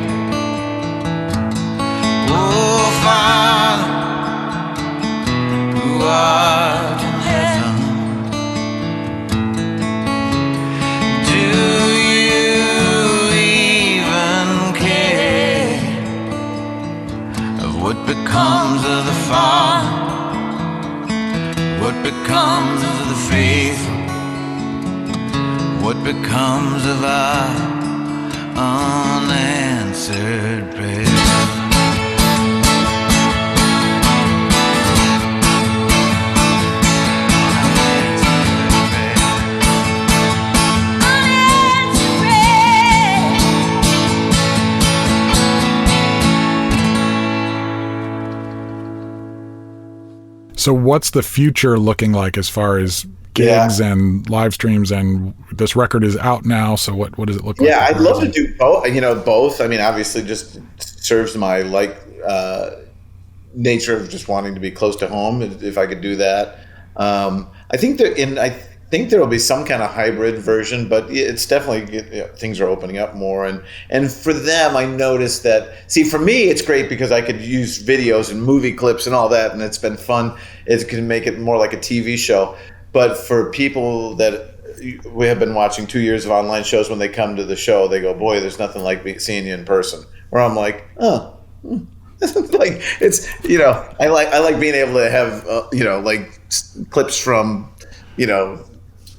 Oh, Father, who art in heaven, do you even care of what becomes of the Father? What becomes of the faithful? What becomes of our unanswered prayers? So what's the future looking like as far as gigs and live streams? And this record is out now, so what does it look like? Yeah, I'd love to do both. Both. I mean, obviously, just serves my nature of just wanting to be close to home. If I could do that, I think there will be some kind of hybrid version, but it's definitely things are opening up more. And for them, I noticed that. See, for me, it's great because I could use videos and movie clips and all that, and it's been fun. It can make it more like a TV show. But for people that we have been watching 2 years of online shows, when they come to the show, they go, "Boy, there's nothing like seeing you in person." Where I'm like, "Oh." Like it's I like being able to have like clips from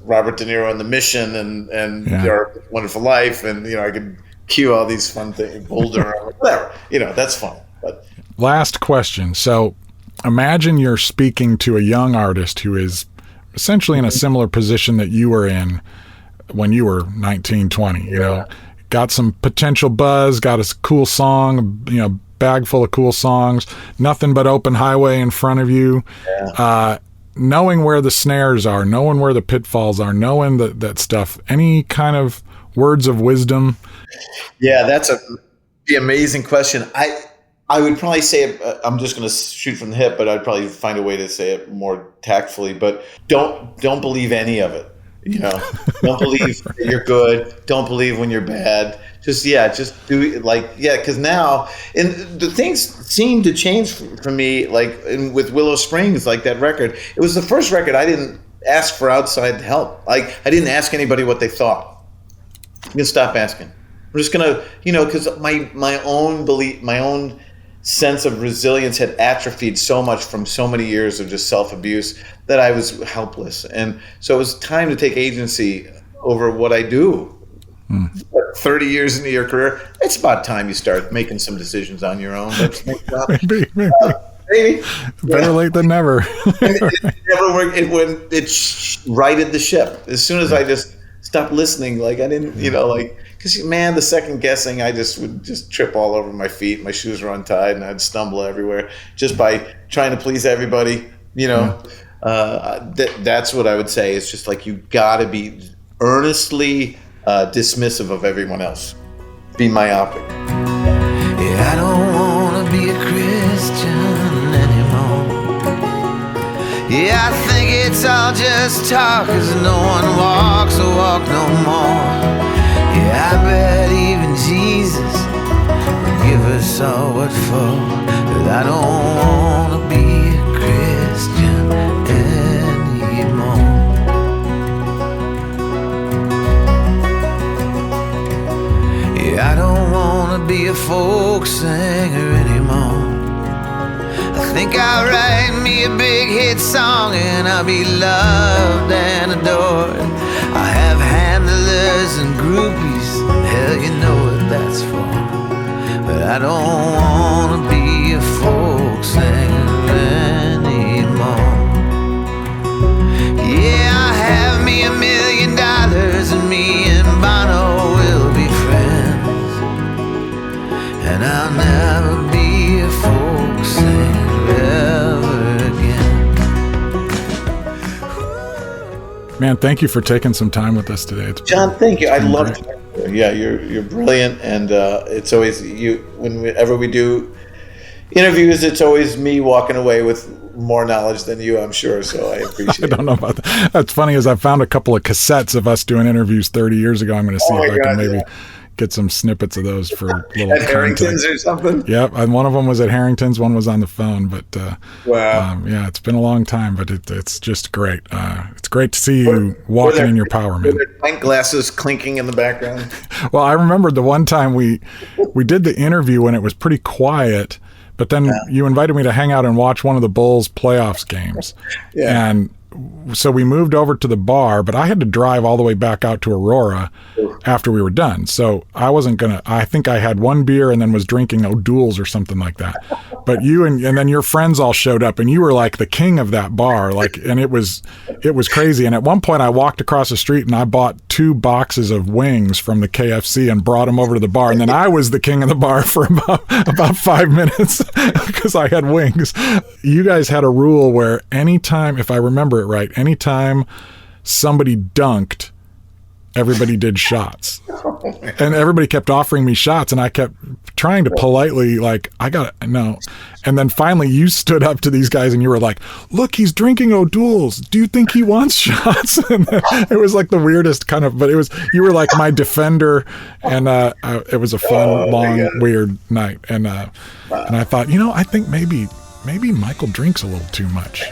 Robert De Niro in The Mission and Their Wonderful Life, and I could cue all these fun things, Boulder, or whatever. That's fun. But last question. So imagine you're speaking to a young artist who is essentially in a similar position that you were in when you were 19, 20. Got some potential buzz, got a cool song, bag full of cool songs, nothing but open highway in front of you. Knowing where the snares are, knowing where the pitfalls are, knowing that stuff. Any kind of words of wisdom? Yeah, that's the amazing question. I would probably say it, I'm just going to shoot from the hip, but I'd probably find a way to say it more tactfully. But don't believe any of it. Don't believe that you're good. Don't believe when you're bad. Just do it. Because now, and the things seem to change for me. With Willow Springs, that record. It was the first record I didn't ask for outside help. I didn't ask anybody what they thought. I'm gonna stop asking. I'm just gonna, because my own belief, my own sense of resilience had atrophied so much from so many years of just self-abuse that I was helpless. And so it was time to take agency over what I do. 30 years into your career, it's about time you start making some decisions on your own. Maybe. Better late than never. It never worked. It righted the ship. As soon as I just stopped listening, I didn't, because the second guessing, I would just trip all over my feet. My shoes were untied, and I'd stumble everywhere just by trying to please everybody. That's what I would say. It's just you got to be earnestly dismissive of everyone else. Be myopic. Yeah, I don't want to be a Christian anymore. Yeah, I think it's all just talk, 'cause no one walks the walk no more. Yeah, I bet even Jesus would give us all what for. But I don't want to be a Christian anymore. Yeah, I don't want to be a folk singer anymore. I think I'll write me a big hit song and I'll be loved and adored. I have handlers and groupies, hell, you know what that's for. But I don't want to be a folk singer anymore. Yeah, I have me $1 million and me and Bono will be friends. And I'll never be a folk singer Man, thank you for taking some time with us today. John, thank you. I love great. talking to you. Yeah, you're brilliant, and it's always you. Whenever we do interviews, it's always me walking away with more knowledge than you, I'm sure. So I appreciate it. I don't know about that. That's funny, is I found a couple of cassettes of us doing interviews 30 years ago. I'm going to see if I can maybe get some snippets of those for little at Harrington's or something. Yep, and one of them was at Harrington's, one was on the phone. But wow, yeah, it's been a long time, but it's just great. It's great to see you walking in your power, man. Were there pint glasses clinking in the background? Well, I remember the one time we did the interview when it was pretty quiet, but then you invited me to hang out and watch one of the Bulls playoffs games. Yeah. And so we moved over to the bar, but I had to drive all the way back out to Aurora after we were done. So I wasn't going to, I think I had one beer and then was drinking O'Doul's or something like that. But you and then your friends all showed up, and you were like the king of that bar. Like, and it was crazy. And at one point I walked across the street and I bought 2 boxes of wings from the KFC and brought them over to the bar. And then I was the king of the bar for about 5 minutes because I had wings. You guys had a rule where anytime, if I remember it right, anytime somebody dunked, everybody did shots. And everybody kept offering me shots, and I kept trying to politely, like, no. And then finally you stood up to these guys and you were like, look, he's drinking O'Doul's. Do you think he wants shots? And it was like the weirdest kind of, but you were like my defender, and it was a fun, long, weird night. And I thought, I think maybe Michael drinks a little too much.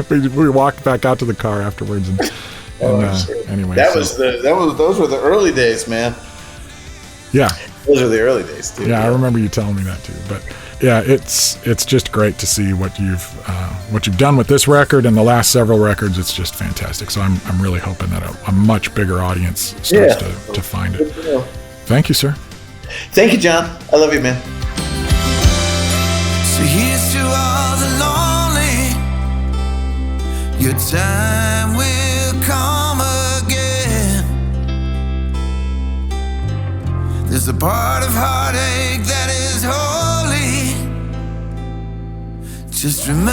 We walked back out to the car afterwards, and anyway, those were the early days, man. Yeah, those are the early days too. Yeah, I remember you telling me that too. But yeah, it's just great to see what you've done with this record and the last several records. It's just fantastic. So I'm really hoping that a much bigger audience starts to find it. Thank you, sir. Thank you, John. I love you, man. So here's to all the lonely. Your time will come again. There's a part of heartache that is holy. Just remember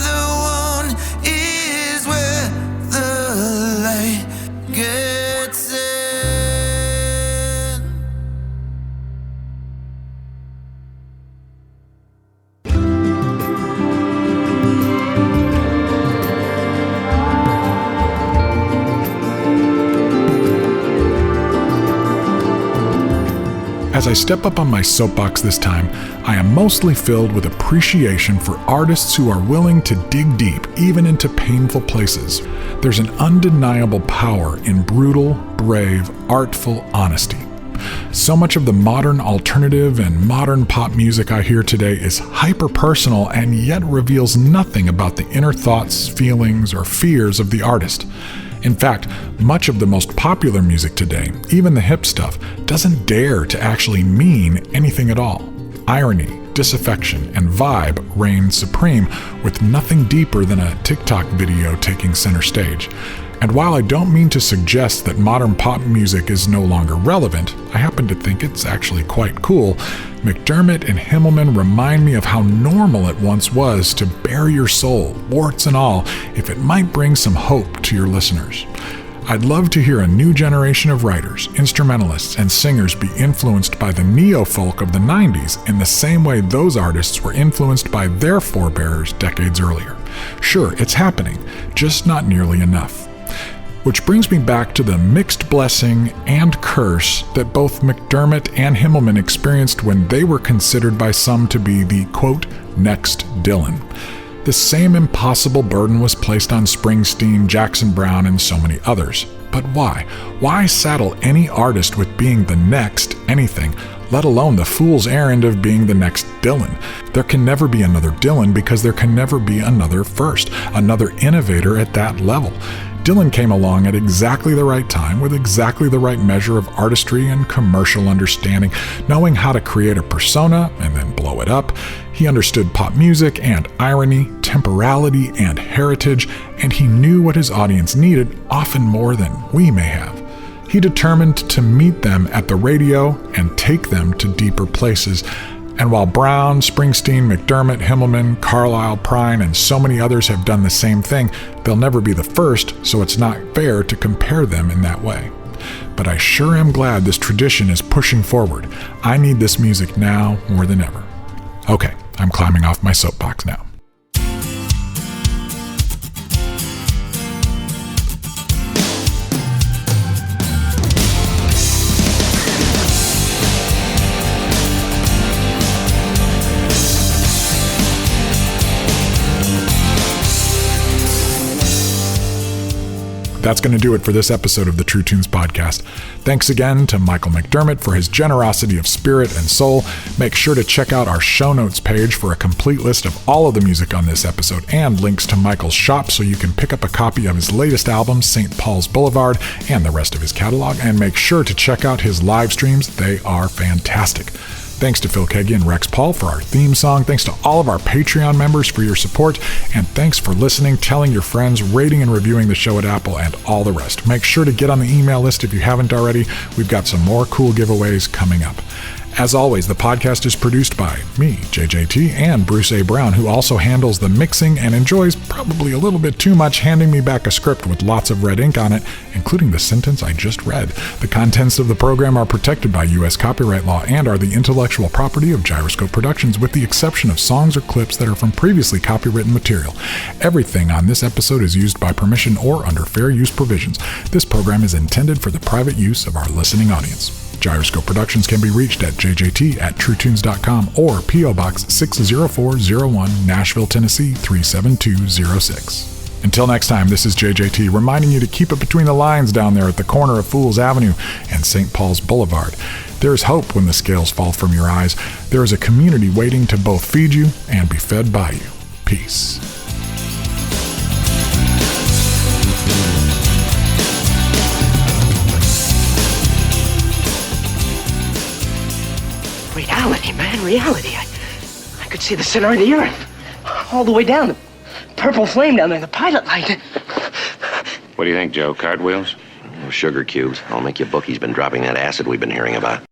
the one is where the light gets in. As I step up on my soapbox this time, I am mostly filled with appreciation for artists who are willing to dig deep, even into painful places. There's an undeniable power in brutal, brave, artful honesty. So much of the modern alternative and modern pop music I hear today is hyper-personal and yet reveals nothing about the inner thoughts, feelings, or fears of the artist. In fact, much of the most popular music today, even the hip stuff, doesn't dare to actually mean anything at all. Irony, disaffection, and vibe reign supreme, with nothing deeper than a TikTok video taking center stage. And while I don't mean to suggest that modern pop music is no longer relevant, I happen to think it's actually quite cool. McDermott and Himmelman remind me of how normal it once was to bare your soul, warts and all, if it might bring some hope to your listeners. I'd love to hear a new generation of writers, instrumentalists, and singers be influenced by the neo-folk of the 90s in the same way those artists were influenced by their forebears decades earlier. Sure, it's happening, just not nearly enough. Which brings me back to the mixed blessing and curse that both McDermott and Himmelman experienced when they were considered by some to be the, quote, next Dylan. The same impossible burden was placed on Springsteen, Jackson Browne, and so many others. But why? Why saddle any artist with being the next anything, let alone the fool's errand of being the next Dylan? There can never be another Dylan because there can never be another first, another innovator at that level. Dylan came along at exactly the right time with exactly the right measure of artistry and commercial understanding, knowing how to create a persona and then blow it up. He understood pop music and irony, temporality and heritage, and he knew what his audience needed, often more than we may have. He determined to meet them at the radio and take them to deeper places. And while Brown, Springsteen, McDermott, Himmelman, Carlisle, Prine, and so many others have done the same thing, they'll never be the first, so it's not fair to compare them in that way. But I sure am glad this tradition is pushing forward. I need this music now more than ever. Okay, I'm climbing off my soapbox now. That's going to do it for this episode of the True Tunes podcast. Thanks again to Michael McDermott for his generosity of spirit and soul. Make sure to check out our show notes page for a complete list of all of the music on this episode and links to Michael's shop so you can pick up a copy of his latest album, St. Paul's Boulevard, and the rest of his catalog. And make sure to check out his live streams. They are fantastic. Thanks to Phil Keggy and Rex Paul for our theme song. Thanks to all of our Patreon members for your support. And thanks for listening, telling your friends, rating and reviewing the show at Apple, and all the rest. Make sure to get on the email list if you haven't already. We've got some more cool giveaways coming up. As always, the podcast is produced by me, JJT, and Bruce A. Brown, who also handles the mixing and enjoys probably a little bit too much handing me back a script with lots of red ink on it, including the sentence I just read. The contents of the program are protected by U.S. copyright law and are the intellectual property of Gyroscope Productions, with the exception of songs or clips that are from previously copywritten material. Everything on this episode is used by permission or under fair use provisions. This program is intended for the private use of our listening audience. Gyroscope Productions can be reached at jjt@truetunes.com or P.O. Box 60401, Nashville, Tennessee 37206. Until next time, this is JJT reminding you to keep it between the lines down there at the corner of Fools Avenue and St. Paul's Boulevard. There is hope when the scales fall from your eyes. There is a community waiting to both feed you and be fed by you. Peace. Reality, man, reality. I could see the center of the earth, all the way down, the purple flame down there, the pilot light. What do you think, Joe? Cartwheels? Sugar cubes. I'll make you book. He's been dropping that acid we've been hearing about.